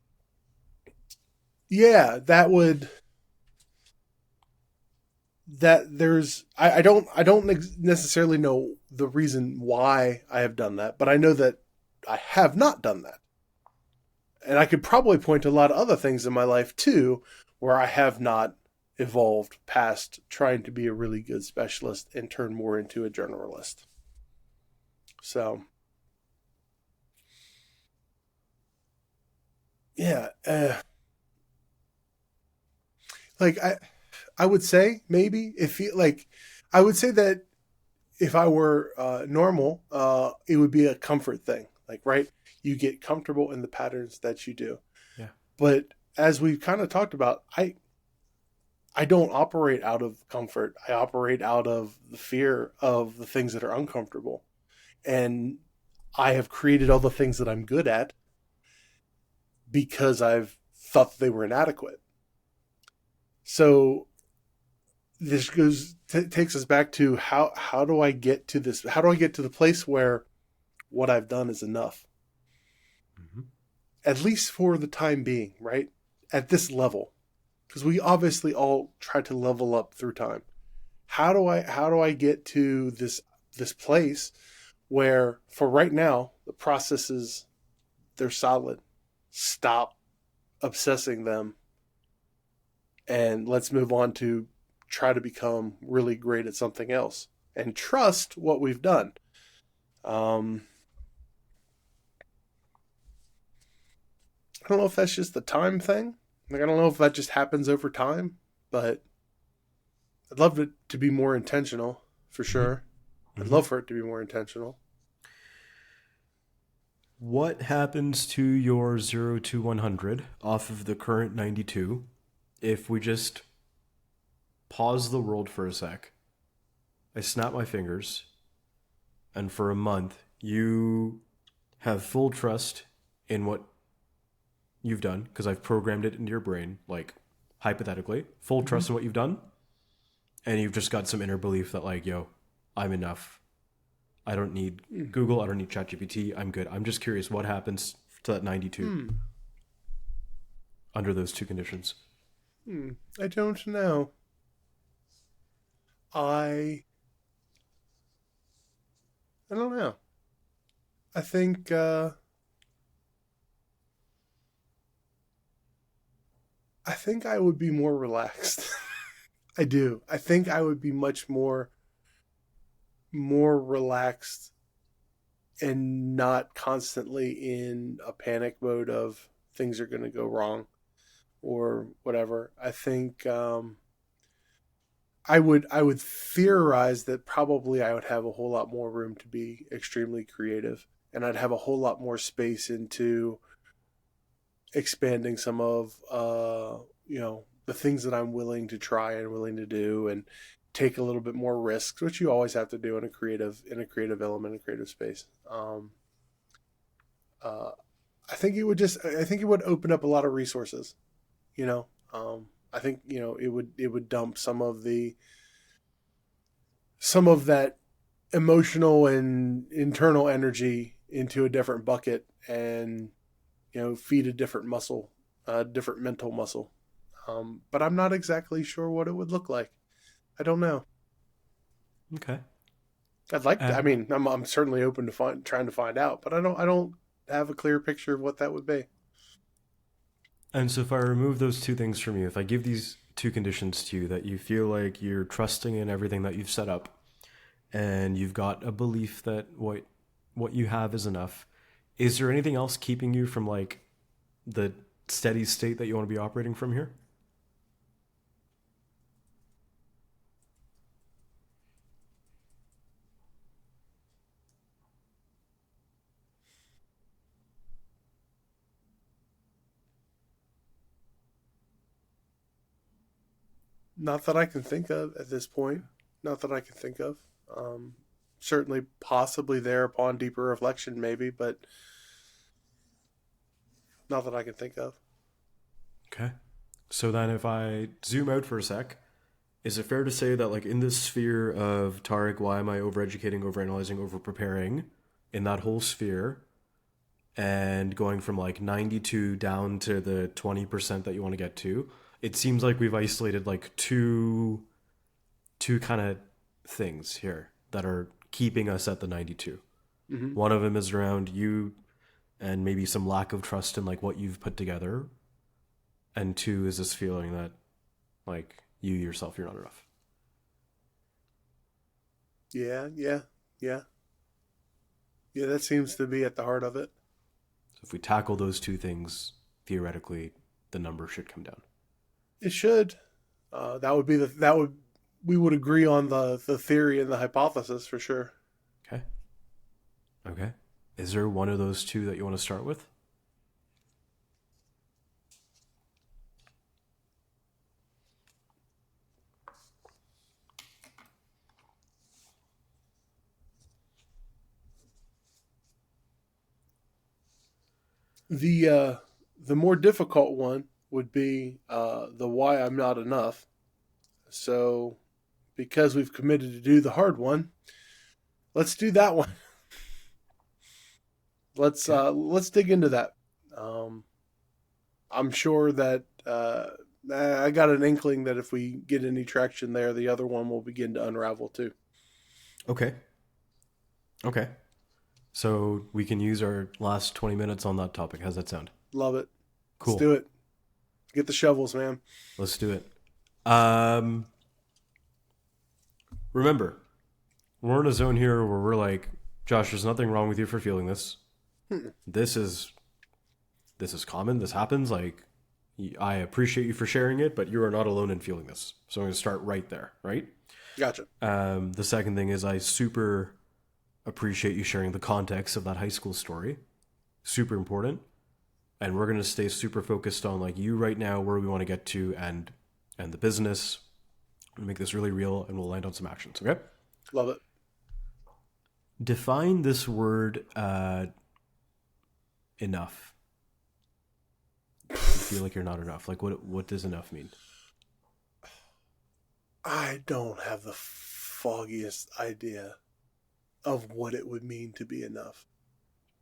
yeah, I don't necessarily know the reason why I have done that, but I know that I have not done that. And I could probably point to a lot of other things in my life too where I have not evolved past trying to be a really good specialist and turn more into a generalist. So, yeah, like I would say maybe if you like, I would say that if I were normal, it would be a comfort thing. Like, right, you get comfortable in the patterns that you do. Yeah. But as we've kind of talked about, I don't operate out of comfort. I operate out of the fear of the things that are uncomfortable. And I have created all the things that I'm good at because I've thought they were inadequate. So this takes us back to how do I get to this? How do I get to the place where what I've done is enough? Mm-hmm. At least for the time being, right? At this level. Because we obviously all try to level up through time. How do I get to this place where for right now the processes they're solid. Stop obsessing them and let's move on to try to become really great at something else and trust what we've done. Um, I don't know if that's just the time thing. Like, I don't know if that just happens over time, but I'd love it to be more intentional for Mm-hmm. sure. I'd Mm-hmm. love for it to be more intentional. What happens to your 0 to 100 off of the current 92 if we just pause the world for a sec? I snap my fingers, and for a month, you have full trust in what you've done because I've programmed it into your brain, like hypothetically, full Mm-hmm. trust in what you've done, and you've just got some inner belief that, like, yo, I'm enough. I don't need Google. I don't need ChatGPT. I'm good. I'm just curious what happens to that 92 Hmm. under those two conditions. I don't know. I I don't know. I think I think I would be more relaxed. I do. I think I would be much more relaxed and not constantly in a panic mode of things are going to go wrong or whatever. I think I would theorize that probably I would have a whole lot more room to be extremely creative, and I'd have a whole lot more space into expanding some of the things that I'm willing to try and willing to do, and take a little bit more risks, which you always have to do in a creative element, in creative space. Uh, I think it would open up a lot of resources. You know, I think it would dump some of that emotional and internal energy into a different bucket, and feed a different muscle, a different mental muscle. But I'm not exactly sure what it would look like. I don't know. Okay. I'd like to, Uh, I mean, I'm certainly open to trying to find out, but I don't have a clear picture of what that would be. and so if I remove those two things from you, if I give these two conditions to you that you feel like you're trusting in everything that you've set up, and you've got a belief that what you have is enough, is there anything else keeping you from like the steady state that you want to be operating from here? Not that I can think of at this point. Not that I can think of. Um, Certainly, possibly there upon deeper reflection, maybe, but not that I can think of. Okay. So then if I zoom out for a sec, is it fair to say that like in this sphere of Tarik, why am I overeducating, overanalyzing, overpreparing, in that whole sphere, and going from like 92 down to the 20% that you want to get to, it seems like we've isolated like two kind of things here that are keeping us at the 92. Hmm. One of them is around you and maybe some lack of trust in like what you've put together, and two is this feeling that like you yourself, you're not enough. Yeah, yeah, yeah, yeah. That seems to be at the heart of it. So if we tackle those two things, theoretically the number should come down. It should. That would we would agree on the theory and the hypothesis for sure. Okay. Okay. Is there one of those two that you want to start with? The more difficult one would be the why I'm not enough. So because we've committed to do the hard one, let's do that one. Okay. Let's dig into that. Um, I'm sure that I got an inkling that if we get any traction there, the other one will begin to unravel too. Okay. Okay. So we can use our last 20 minutes on that topic. How's that sound? Love it. Let's Cool. do it. Get the shovels, man. Let's do it. Um, Remember, we're in a zone here where we're like, Josh, there's nothing wrong with you for feeling this. Hmm. This is this is common. This happens. Like, I appreciate you for sharing it, but you are not alone in feeling this. So I'm going to start right there. Right. Gotcha. The second thing is I super appreciate you sharing the context of that high school story. Super important. And we're going to stay super focused on like you right now, where we want to get to, and the business. We'll make this really real, and we'll land on some actions. Okay. Love it. Define this word enough. You feel like you're not enough. Like what does enough mean? I don't have the foggiest idea of what it would mean to be enough.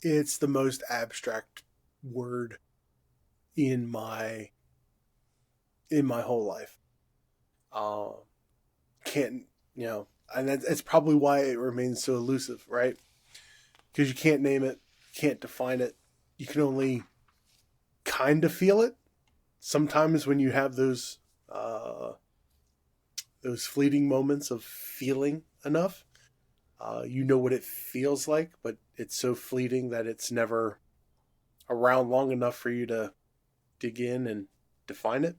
It's the most abstract word in my whole life. Um, can't and it's probably why it remains so elusive, right? Because you can't name it, can't define it. You can only kind of feel it, sometimes when you have those fleeting moments of feeling enough, you know what it feels like, but it's so fleeting that it's never around long enough for you to dig in and define it.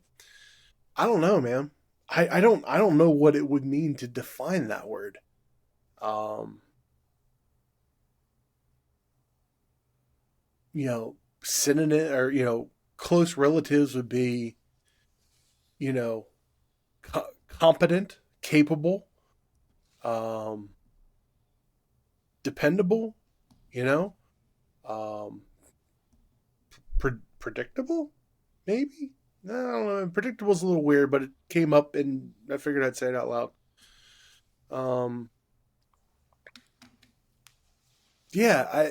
I don't know, man. I don't know what it would mean to define that word. Um, Synonym, or close relatives would be, you know, competent, capable, um, dependable, you know, um, predictable, maybe. No, I don't know. Predictable is a little weird, but it came up and I figured I'd say it out loud. Um, yeah,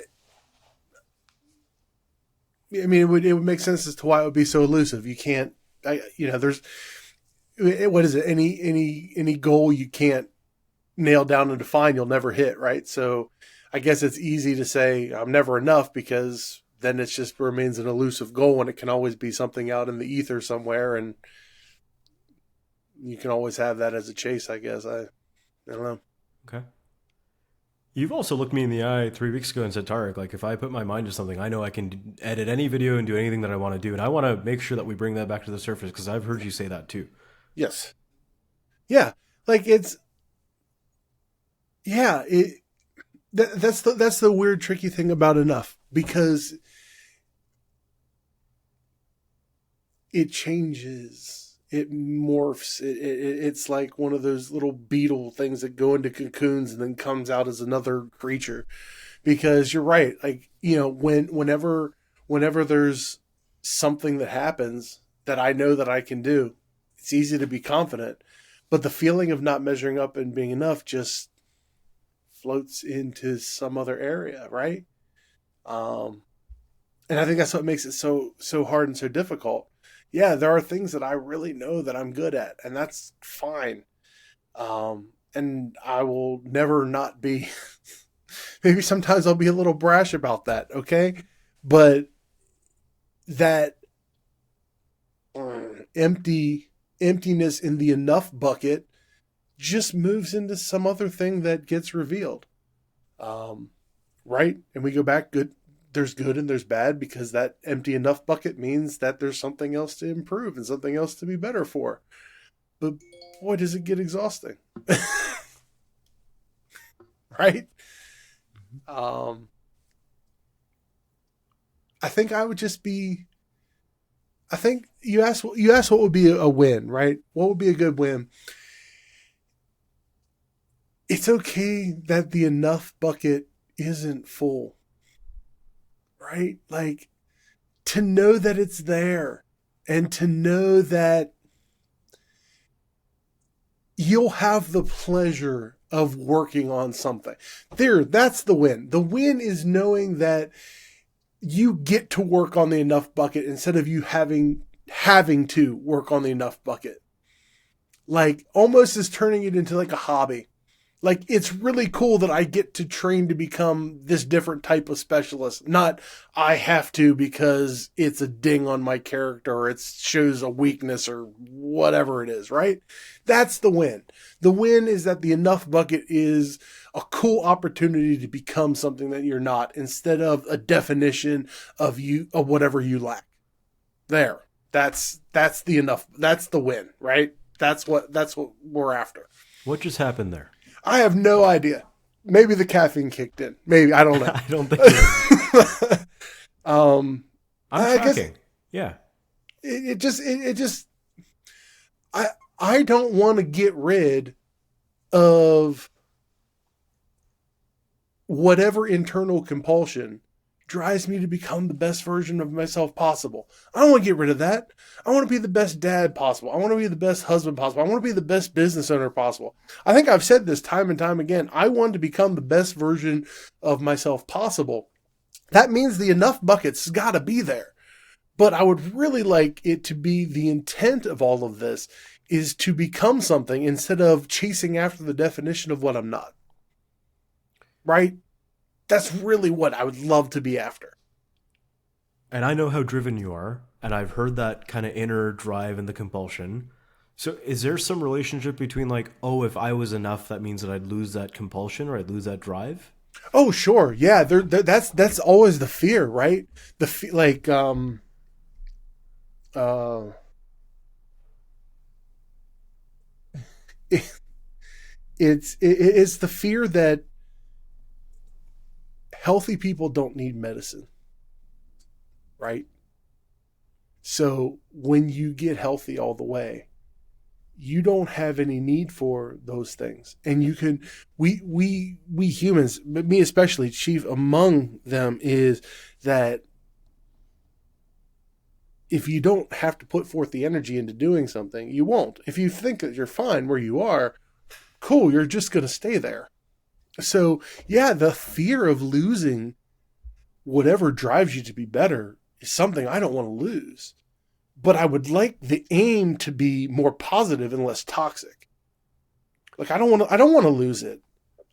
I mean, it would make sense as to why it would be so elusive. You can't, there's, what is it? Any goal you can't nail down and define, you'll never hit, right? So I guess it's easy to say I'm never enough, because then it just remains an elusive goal, and it can always be something out in the ether somewhere, and you can always have that as a chase, I guess. I don't know. Okay. You've also looked me in the eye 3 weeks ago and said, Tarik, like if I put my mind to something, I know I can edit any video and do anything that I want to do. And I want to make sure that we bring that back to the surface, because I've heard you say that too. Yes. Yeah. Like yeah, that's the weird, tricky thing about enough, because it changes, it morphs, it's like one of those little beetle things that go into cocoons and then comes out as another creature. Because you're right, like, whenever there's something that happens that I know that I can do, it's easy to be confident, but the feeling of not measuring up and being enough just floats into some other area, right? Um, and I think that's what makes it so hard and so difficult. Yeah, there are things that I really know that I'm good at, and that's fine. And I will never not be. Maybe sometimes I'll be a little brash about that, okay? But that emptiness in the enough bucket just moves into some other thing that gets revealed. Um, right? And we go back, good. There's good and there's bad, because that empty enough bucket means that there's something else to improve and something else to be better for. But boy, does it get exhausting. Right? Um, I think I would just be. I think you asked what would be a win, right? What would be a good win? It's okay that the enough bucket isn't full, right? Like, to know that it's there, and to know that you'll have the pleasure of working on something. That's the win. The win is knowing that you get to work on the enough bucket instead of you having to work on the enough bucket. Like, almost is turning it into like a hobby. Like, it's really cool that I get to train to become this different type of specialist. Not I have to because it's a ding on my character, or it shows a weakness, or whatever it is, right? That's the win. The win is that the enough bucket is a cool opportunity to become something that you're not, instead of a definition of whatever you lack. There. That's the enough. That's the win, right? That's what we're after. What just happened there? I have no idea. Maybe the caffeine kicked in. Maybe, I don't know. I don't think it is. I'm tracking. Yeah. It just I don't want to get rid of whatever internal compulsion drives me to become the best version of myself possible. I don't want to get rid of that. I want to be the best dad possible. I want to be the best husband possible. I want to be the best business owner possible. I think I've said this time and time again. I want to become the best version of myself possible. That means the enough bucket's got to be there. But I would really like it to be the intent of all of this is to become something instead of chasing after the definition of what I'm not. Right? That's really what I would love to be after. And I know how driven you are. and I've heard that kind of inner drive and the compulsion. So is there some relationship between like, oh, if I was enough, that means that I'd lose that compulsion or I'd lose that drive? Oh, sure. Yeah, that's always the fear, right? Like uh it, it's the fear that healthy people don't need medicine, right? So when you get healthy all the way, you don't have any need for those things, and you can we humans, but me especially, chief among them, is that if you don't have to put forth the energy into doing something, you won't. If you think that you're fine where you are, cool, you're just going to stay there. So yeah, the fear of losing whatever drives you to be better is something I don't want to lose, but I would like the aim to be more positive and less toxic. Like I don't want to lose it.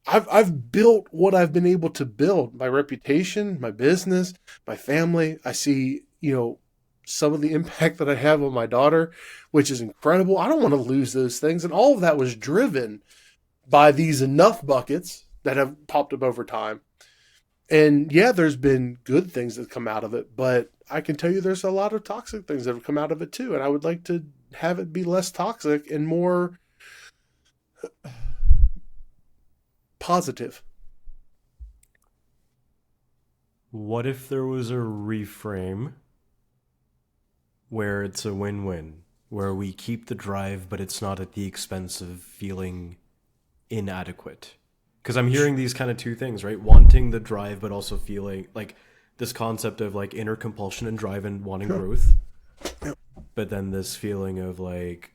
I've built what I've been able to build, my reputation, my business, my family. I see, some of the impact that I have on my daughter, which is incredible. I don't want to lose those things. And all of that was driven by these enough buckets that have popped up over time. And yeah, there's been good things that come out of it, but I can tell you there's a lot of toxic things that have come out of it too. And I would like to have it be less toxic and more positive. What if there was a reframe where it's a win-win, where we keep the drive, but it's not at the expense of feeling inadequate? Because I'm hearing these kind of two things, right? Wanting the drive, but also feeling like this concept of like inner compulsion and drive and wanting growth, but then this feeling of like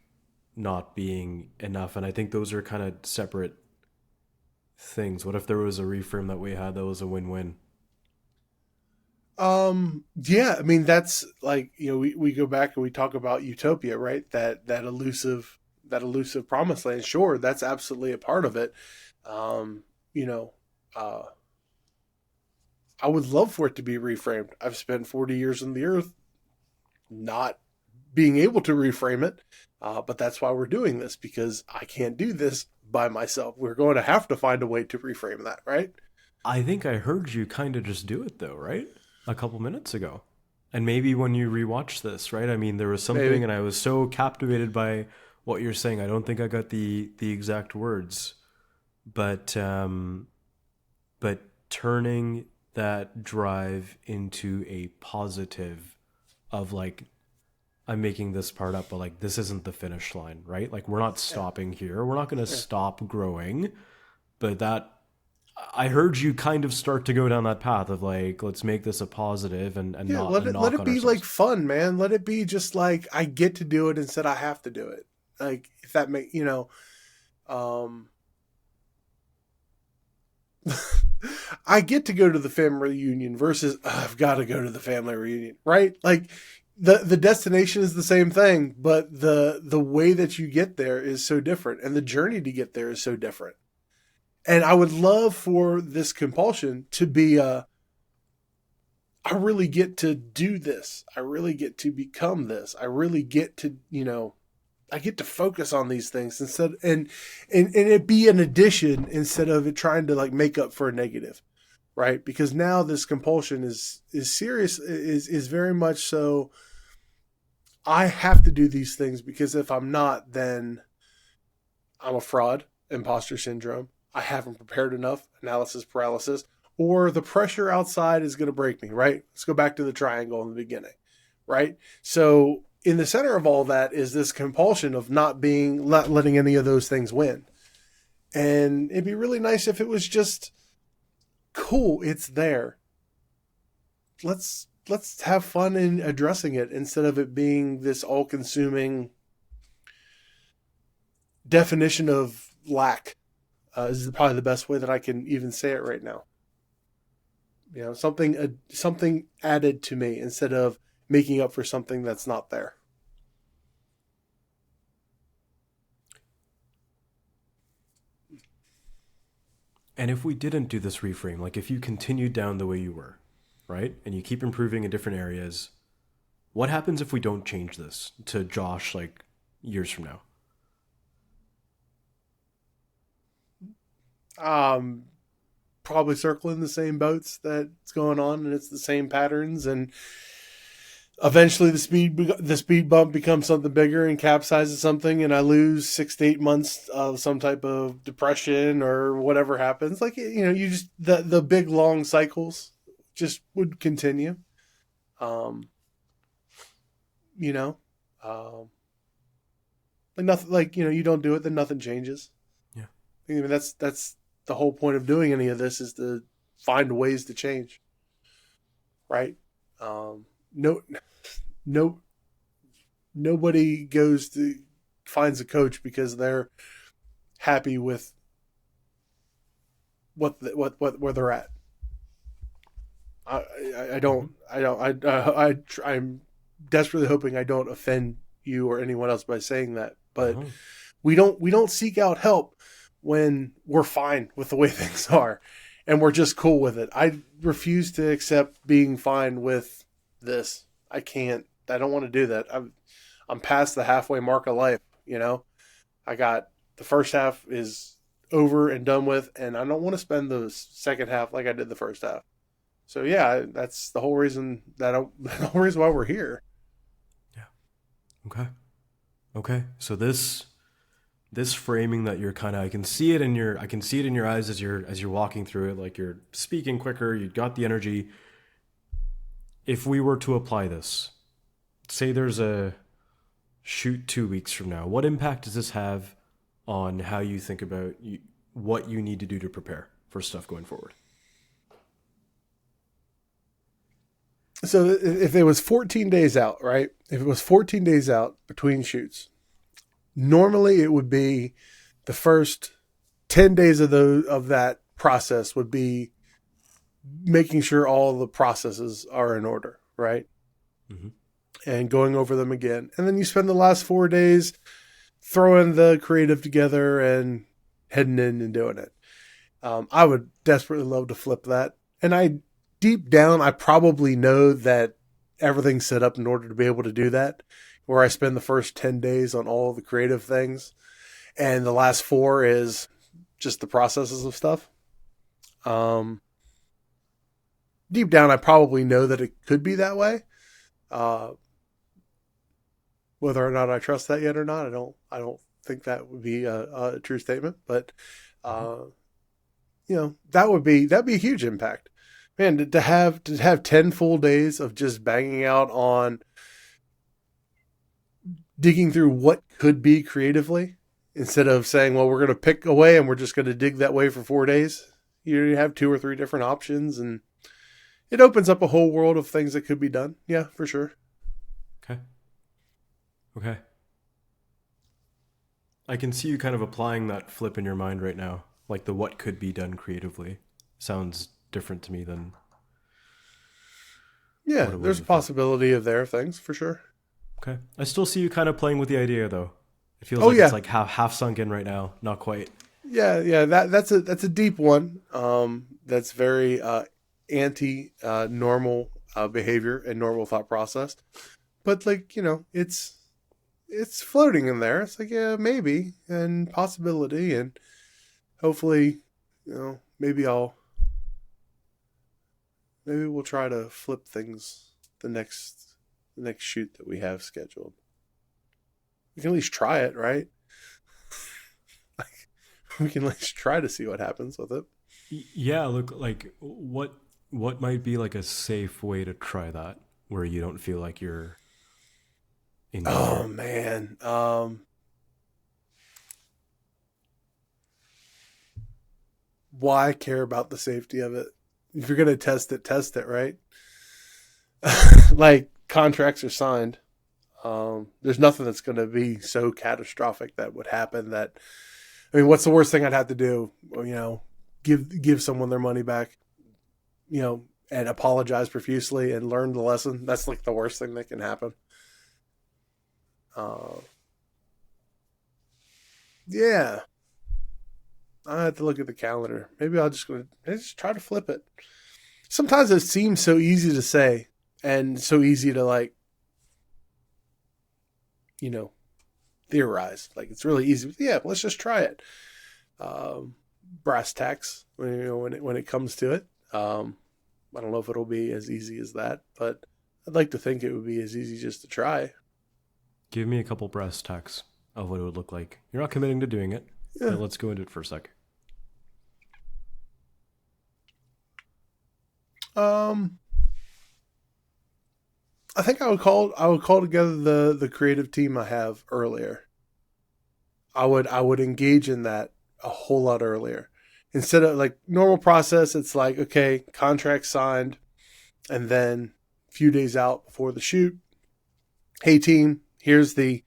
not being enough. And I think those are kind of separate things. What if there was a reframe that we had that was a win-win? Yeah, I mean, that's like, we go back and we talk about utopia, right? That elusive promised land. Sure, that's absolutely a part of it. Um, you know, uh, I would love for it to be reframed. I've spent 40 years on the earth not being able to reframe it. But that's why we're doing this, because I can't do this by myself. We're going to have to find a way to reframe that, right? I think I heard you kind of just do it though, right? A couple minutes ago. And maybe when you rewatch this, right? I mean, there was something Maybe. and I was so captivated by what you're saying. I don't think I got the exact words, but but turning that drive into a positive of like, I'm making this part up, but like this isn't the finish line, right? Like we're not Yeah. stopping here. We're not going to Yeah. stop growing, but that I heard you kind of start to go down that path of like, let's make this a positive and Yeah, not a let knock it on be like ourselves. fun, man. Let it be just like I get to do it instead I have to do it. Like if that um I get to go to the family reunion versus I've got to go to the family reunion, right? Like the destination is the same thing, but the way that you get there is so different, and the journey to get there is so different. And I would love for this compulsion to be I really get to do this. I really get to become this. I really get to, I get to focus on these things instead, and it be an addition instead of it trying to like make up for a negative, right? Because now this compulsion is serious, is very much so. I have to do these things because if I'm not, then I'm a fraud, imposter syndrome. I haven't prepared enough, analysis paralysis, or the pressure outside is going to break me, right? Let's go back to the triangle in the beginning, right? So, in the center of all that is this compulsion of not letting any of those things win. And it'd be really nice if it was just cool, it's there. Let's have fun in addressing it instead of it being this all-consuming definition of lack. Is probably the best way that I can even say it right now. Something added to me instead of making up for something that's not there. And if we didn't do this reframe, like if you continued down the way you were, right? And you keep improving in different areas, What happens if we don't change this to Josh like years from now? Probably circling the same boats that's going on, and it's the same patterns, and eventually the speed bump becomes something bigger and capsizes something, and I lose 6 to 8 months of some type of depression or whatever happens. Like, you just the big long cycles just would continue. Um, you know, like nothing. Like, you don't do it, then nothing changes. Yeah. I mean, that's the whole point of doing any of this, is to find ways to change. Right. No, no, nobody finds a coach because they're happy with where they're at. I'm desperately hoping I don't offend you or anyone else by saying that, but Uh-huh. we don't seek out help when we're fine with the way things are and we're just cool with it. I refuse to accept being fine with this. I don't want to do that. I'm past the halfway mark of life, I got the first half is over and done with, and I don't want to spend the second half like I did the first half. So yeah, that's the whole reason the whole reason why we're here. Yeah. Okay. Okay. So this framing that you're kind of, I can see it in your eyes as you're walking through it, like you're speaking quicker, you got the energy. If we were to apply this, say there's a shoot 2 weeks from now, what impact does this have on how you think about what you need to do to prepare for stuff going forward? So if it was 14 days out, right? If it was 14 days out between shoots, normally it would be the first 10 days of that process would be making sure all the processes are in order, right? Mm-hmm. And going over them again. And then you spend the last 4 days throwing the creative together and heading in and doing it. I would desperately love to flip that. And deep down, I probably know that everything's set up in order to be able to do that, where I spend the first 10 days on all the creative things, and the last 4 is just the processes of stuff. Deep down, I probably know that it could be that way. Whether or not I trust that yet or not, I don't think that would be a true statement, but that'd be a huge impact. Man, to have 10 full days of just banging out on digging through what could be creatively, instead of saying, well, we're going to pick a way and we're just going to dig that way for 4 days. You have 2 or 3 different options, and it opens up a whole world of things that could be done. Yeah, for sure. Okay. I can see you kind of applying that flip in your mind right now. Like the what could be done creatively sounds different to me than. Yeah, there's a possibility of there things for sure. Okay. I still see you kind of playing with the idea though. It feels it's like half sunk in right now, not quite. Yeah, that's a deep one. That's very anti normal behavior and normal thought process. But it's floating in there. It's like, yeah, maybe, and possibility, and hopefully, maybe we'll try to flip things the next shoot that we have scheduled. We can at least try it, right? We can at least try to see what happens with it. Yeah, look, like what might be like a safe way to try that where you don't feel like you're in danger? Oh man. Why care about the safety of it? If you're going to test it, right? Like, contracts are signed. There's nothing that's going to be so catastrophic that would happen that, I mean, what's the worst thing I'd have to do? Give someone their money back, and apologize profusely and learn the lesson. That's like the worst thing that can happen. Yeah. I have to look at the calendar. Maybe I'll just try to flip it. Sometimes it seems so easy to say and so easy to you know, theorize. Like, it's really easy. Yeah, let's just try it. Brass tacks, when it comes to it. I don't know if it'll be as easy as that, but I'd like to think it would be as easy just to try. Give me a couple brass tacks of what it would look like. You're not committing to doing it, Yeah. but let's go into it for a sec. I think I would call together the creative team I have earlier. I would engage in that a whole lot earlier. Instead of like normal process, it's like, okay, contract signed, and then a few days out before the shoot, hey team, here's the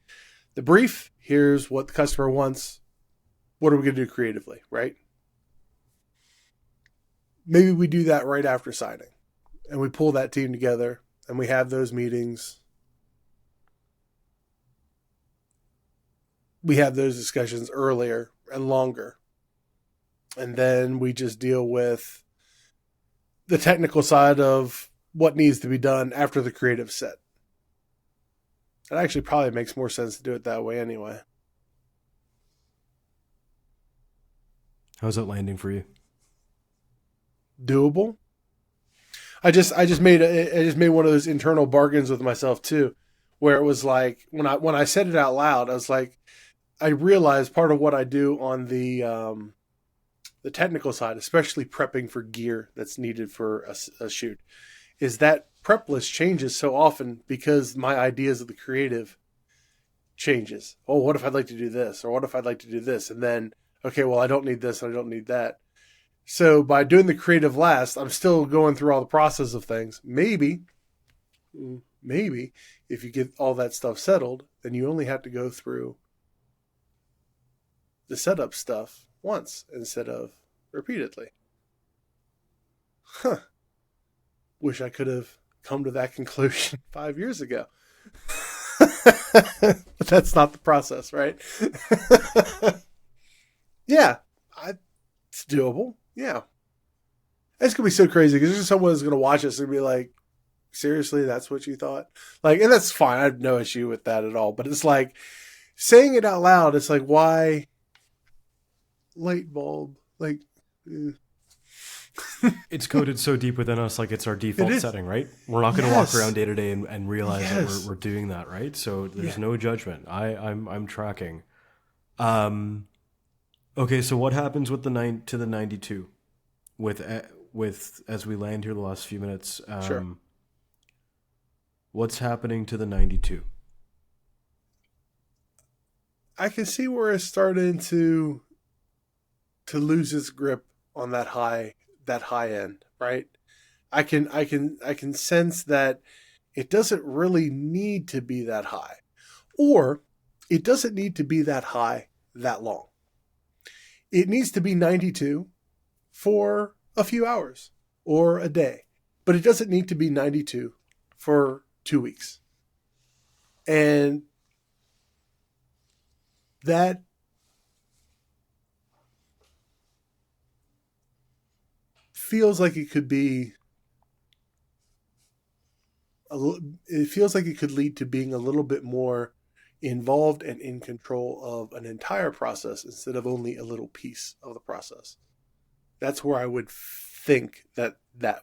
brief, here's what the customer wants. What are we going to do creatively, right? Maybe we do that right after signing, and we pull that team together, and we have those meetings. We have those discussions earlier and longer. And then we just deal with the technical side of what needs to be done after the creative set. It actually probably makes more sense to do it that way anyway. How's that landing for you? Doable. I just made one of those internal bargains with myself too, where it was like when I said it out loud, I was like, I realized part of what I do on the technical side, especially prepping for gear that's needed for a shoot, is that prep list changes so often because my ideas of the creative changes. Oh, what if I'd like to do this? Or what if I'd like to do this? And then, okay, well, I don't need this and I don't need that. So by doing the creative last, I'm still going through all the process of things. Maybe if you get all that stuff settled, then you only have to go through the setup stuff once instead of repeatedly. Huh. Wish I could have come to that conclusion 5 years ago. But that's not the process, right? Yeah, it's doable. Yeah. It's going to be so crazy because there's someone who's going to watch this and be like, seriously, that's what you thought? Like, and that's fine. I have no issue with that at all. But it's like, saying it out loud, it's like, why light bulb? Like, It's coded so deep within us, like it's our default setting, right? We're not going to walk around day to day and realize that we're doing that, right? So there's no judgment. I'm tracking. Okay, so what happens with the 92 with as we land here the last few minutes? Sure. What's happening to the 92? I can see where it's starting to lose its grip on that high end, right? I can sense that it doesn't really need to be that high, or it doesn't need to be that high that long. It needs to be 92 for a few hours or a day, but it doesn't need to be 92 for 2 weeks. And that feels like it could be it feels like it could lead to being a little bit more involved and in control of an entire process instead of only a little piece of the process. That's where I would think that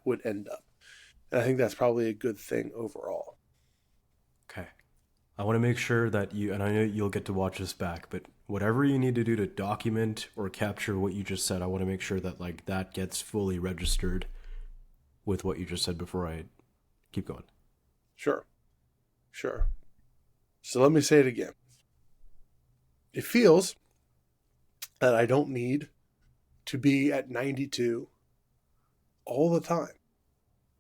would end up. And I think that's probably a good thing overall. Okay. I want to make sure that and I know you'll get to watch this back, but whatever you need to do to document or capture what you just said, I want to make sure that like that gets fully registered with what you just said before I keep going. Sure. So let me say it again. It feels that I don't need to be at 92 all the time.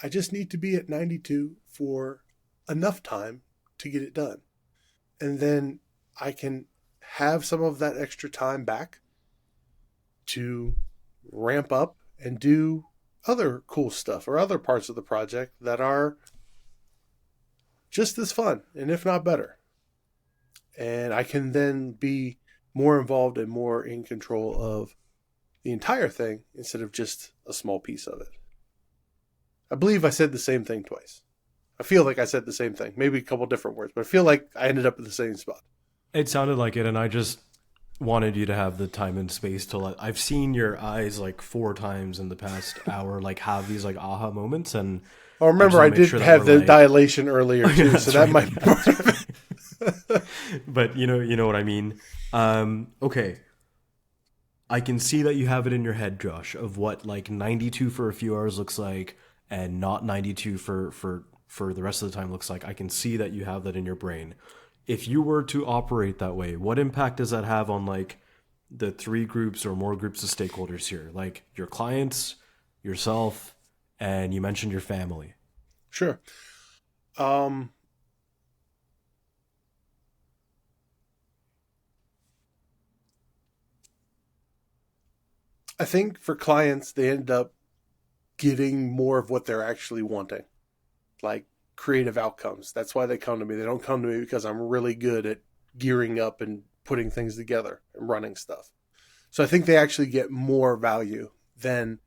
I just need to be at 92 for enough time to get it done. And then I can have some of that extra time back to ramp up and do other cool stuff or other parts of the project that are just as fun, and if not better. And I can then be more involved and more in control of the entire thing instead of just a small piece of it. I believe I said the same thing twice. I feel like I said the same thing, maybe a couple different words, but I feel like I ended up in the same spot. It sounded like it, and I just wanted you to have the time and space to let. I've seen your eyes like 4 times in the past hour, like have these like aha moments, and Oh, I just remember, want I to make did sure that we're have the like, dilation earlier yeah, too, so that's that right, might be that's part of right. it. But you know what I mean. Okay, I can see that you have it in your head, Josh, of what like 92 for a few hours looks like, and not 92 for the rest of the time looks like. I can see that you have that in your brain. If you were to operate that way, what impact does that have on like the 3 groups or more groups of stakeholders here, like your clients, yourself, and you mentioned your family? Sure. Um, I think for clients, they end up getting more of what they're actually wanting, like creative outcomes. That's why they come to me. They don't come to me because I'm really good at gearing up and putting things together and running stuff. So I think they actually get more value than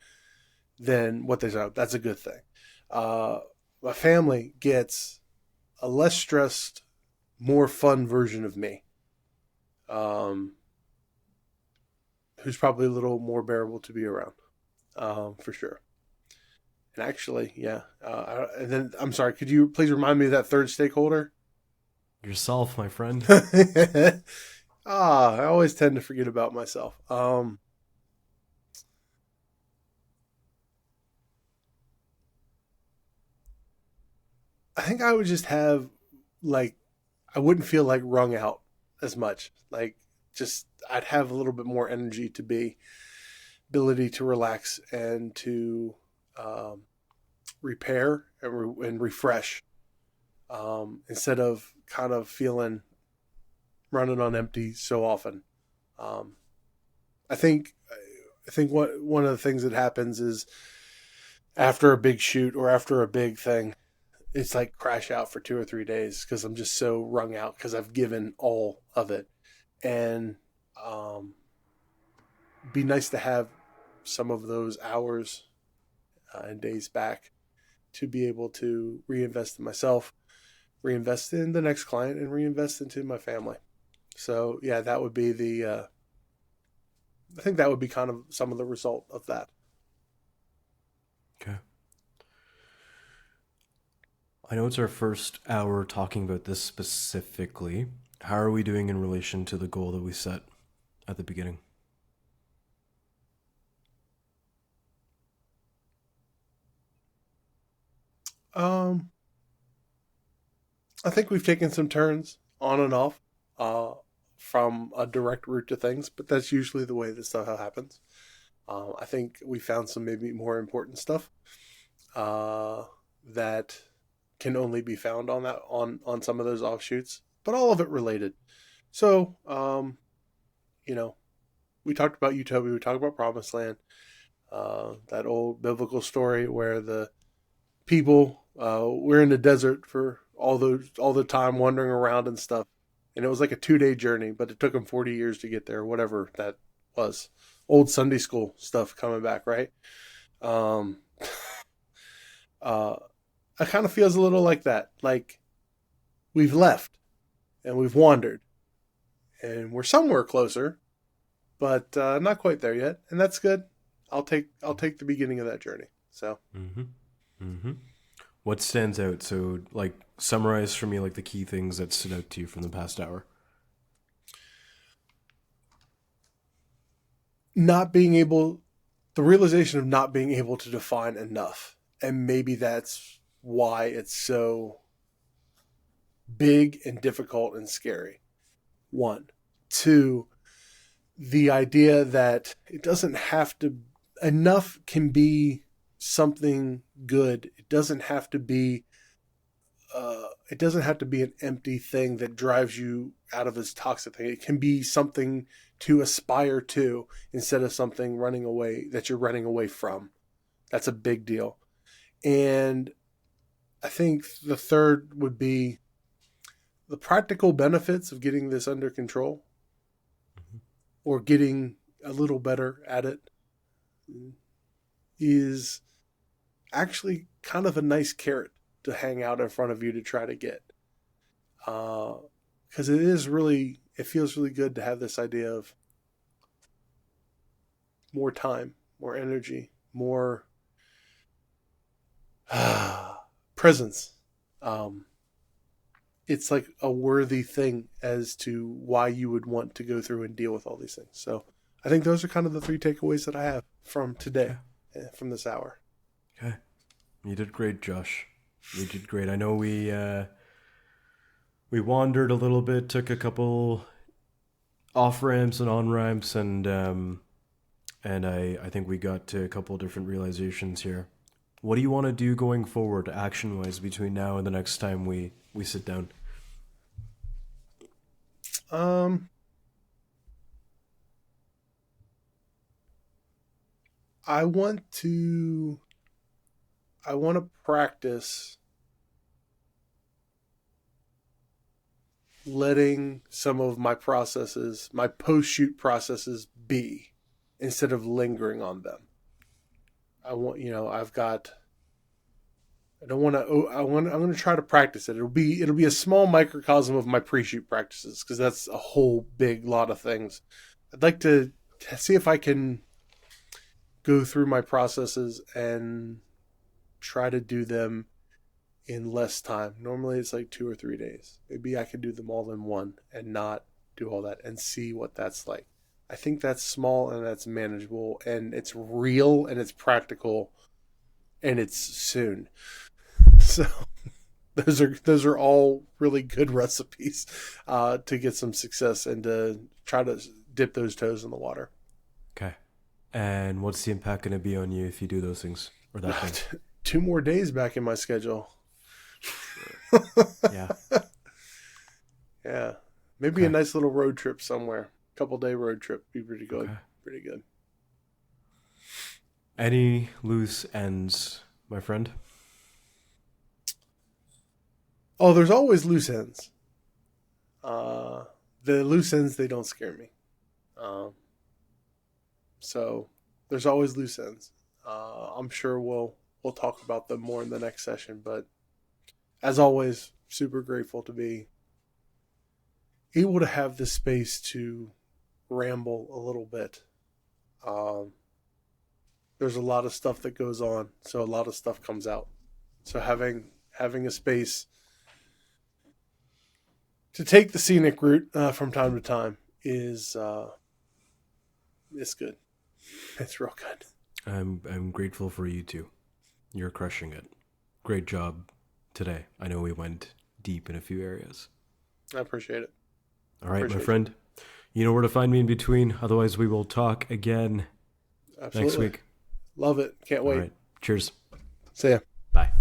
what they say. That's a good thing. Uh, my family gets a less stressed, more fun version of me, um, who's probably a little more bearable to be around, for sure. And actually, yeah. And then I'm sorry. Could you please remind me of that third stakeholder? Yourself, my friend. I always tend to forget about myself. I think I would just have like I wouldn't feel like wrung out as much. Like just I'd have a little bit more energy to be ability to relax and to um, repair and refresh, instead of kind of feeling running on empty so often. Um, I think what one of the things that happens is after a big shoot or after a big thing, it's like crash out for 2 or 3 days because I'm just so wrung out because I've given all of it. And um, be nice to have some of those hours and days back to be able to reinvest in myself, reinvest in the next client, and reinvest into my family. So yeah, that would be the. I think that would be kind of some of the result of that. Okay. I know it's our first hour talking about this specifically. How are we doing in relation to the goal that we set at the beginning? Um, I think we've taken some turns on and off, uh, from a direct route to things, but that's usually the way this stuff happens. I think we found some maybe more important stuff, uh, that can only be found on some of those offshoots, but all of it related. So, you know, we talked about Utopia, we talked about Promised Land, that old biblical story where the people were in the desert for all the time wandering around and stuff, and it was like a 2 day journey, but it took them 40 years to get there, whatever that was. Old Sunday school stuff coming back, right? Um, uh, I kind of feels a little like that, like we've left and we've wandered and we're somewhere closer, but not quite there yet, and that's good. I'll take the beginning of that journey. So Mm-hmm. Mm-hmm. What stands out? So, like, summarize for me, like, the key things that stood out to you from the past hour. not being able, the realization of not being able to define enough, and maybe that's why it's so big and difficult and scary. One, two, the idea that it doesn't have to, enough can be something good. It doesn't have to be it doesn't have to be an empty thing that drives you out of this toxic thing. It can be something to aspire to instead of something running away that you're running away from. That's a big deal. And I think the third would be the practical benefits of getting this under control or getting a little better at it is actually kind of a nice carrot to hang out in front of you to try to get. Because it feels really good to have this idea of more time, more energy, more presence. It's like a worthy thing as to why you would want to go through and deal with all these things. So I think those are kind of the 3 takeaways that I have from today, from this hour. Okay. You did great, Josh. You did great. I know we wandered a little bit, took a couple off ramps and on ramps, and I think we got to a couple different realizations here. What do you want to do going forward, action wise, between now and the next time we sit down? I want to practice letting some of my processes, my post-shoot processes, be, instead of lingering on them. I'm going to try to practice it. It'll be a small microcosm of my pre-shoot practices, because that's a whole big lot of things. I'd like to see if I can go through my processes and try to do them in less time. Normally it's like 2 or 3 days. Maybe I could do them all in one and not do all that, and see what that's like. I think that's small and that's manageable, and it's real and it's practical, and it's soon. So those are all really good recipes to get some success and to try to dip those toes in the water. Okay. And what's the impact going to be on you if you do those things, or that thing? 2 more days back in my schedule. Yeah. Yeah. Maybe a nice little road trip somewhere. Couple-day road trip. Be pretty good. Okay. Pretty good. Any loose ends, my friend? Oh, there's always loose ends. The loose ends, they don't scare me. So there's always loose ends. I'm sure we'll talk about them more in the next session, but as always, super grateful to be able to have this space to ramble a little bit. There's a lot of stuff that goes on, so a lot of stuff comes out. So having a space to take the scenic route from time to time is good. It's real good. I'm grateful for you too. You're crushing it. Great job today. I know we went deep in a few areas. I appreciate it. All right, my friend. You know where to find me in between. Otherwise, we will talk again next week. Love it. Can't wait. All right. Cheers. See ya. Bye.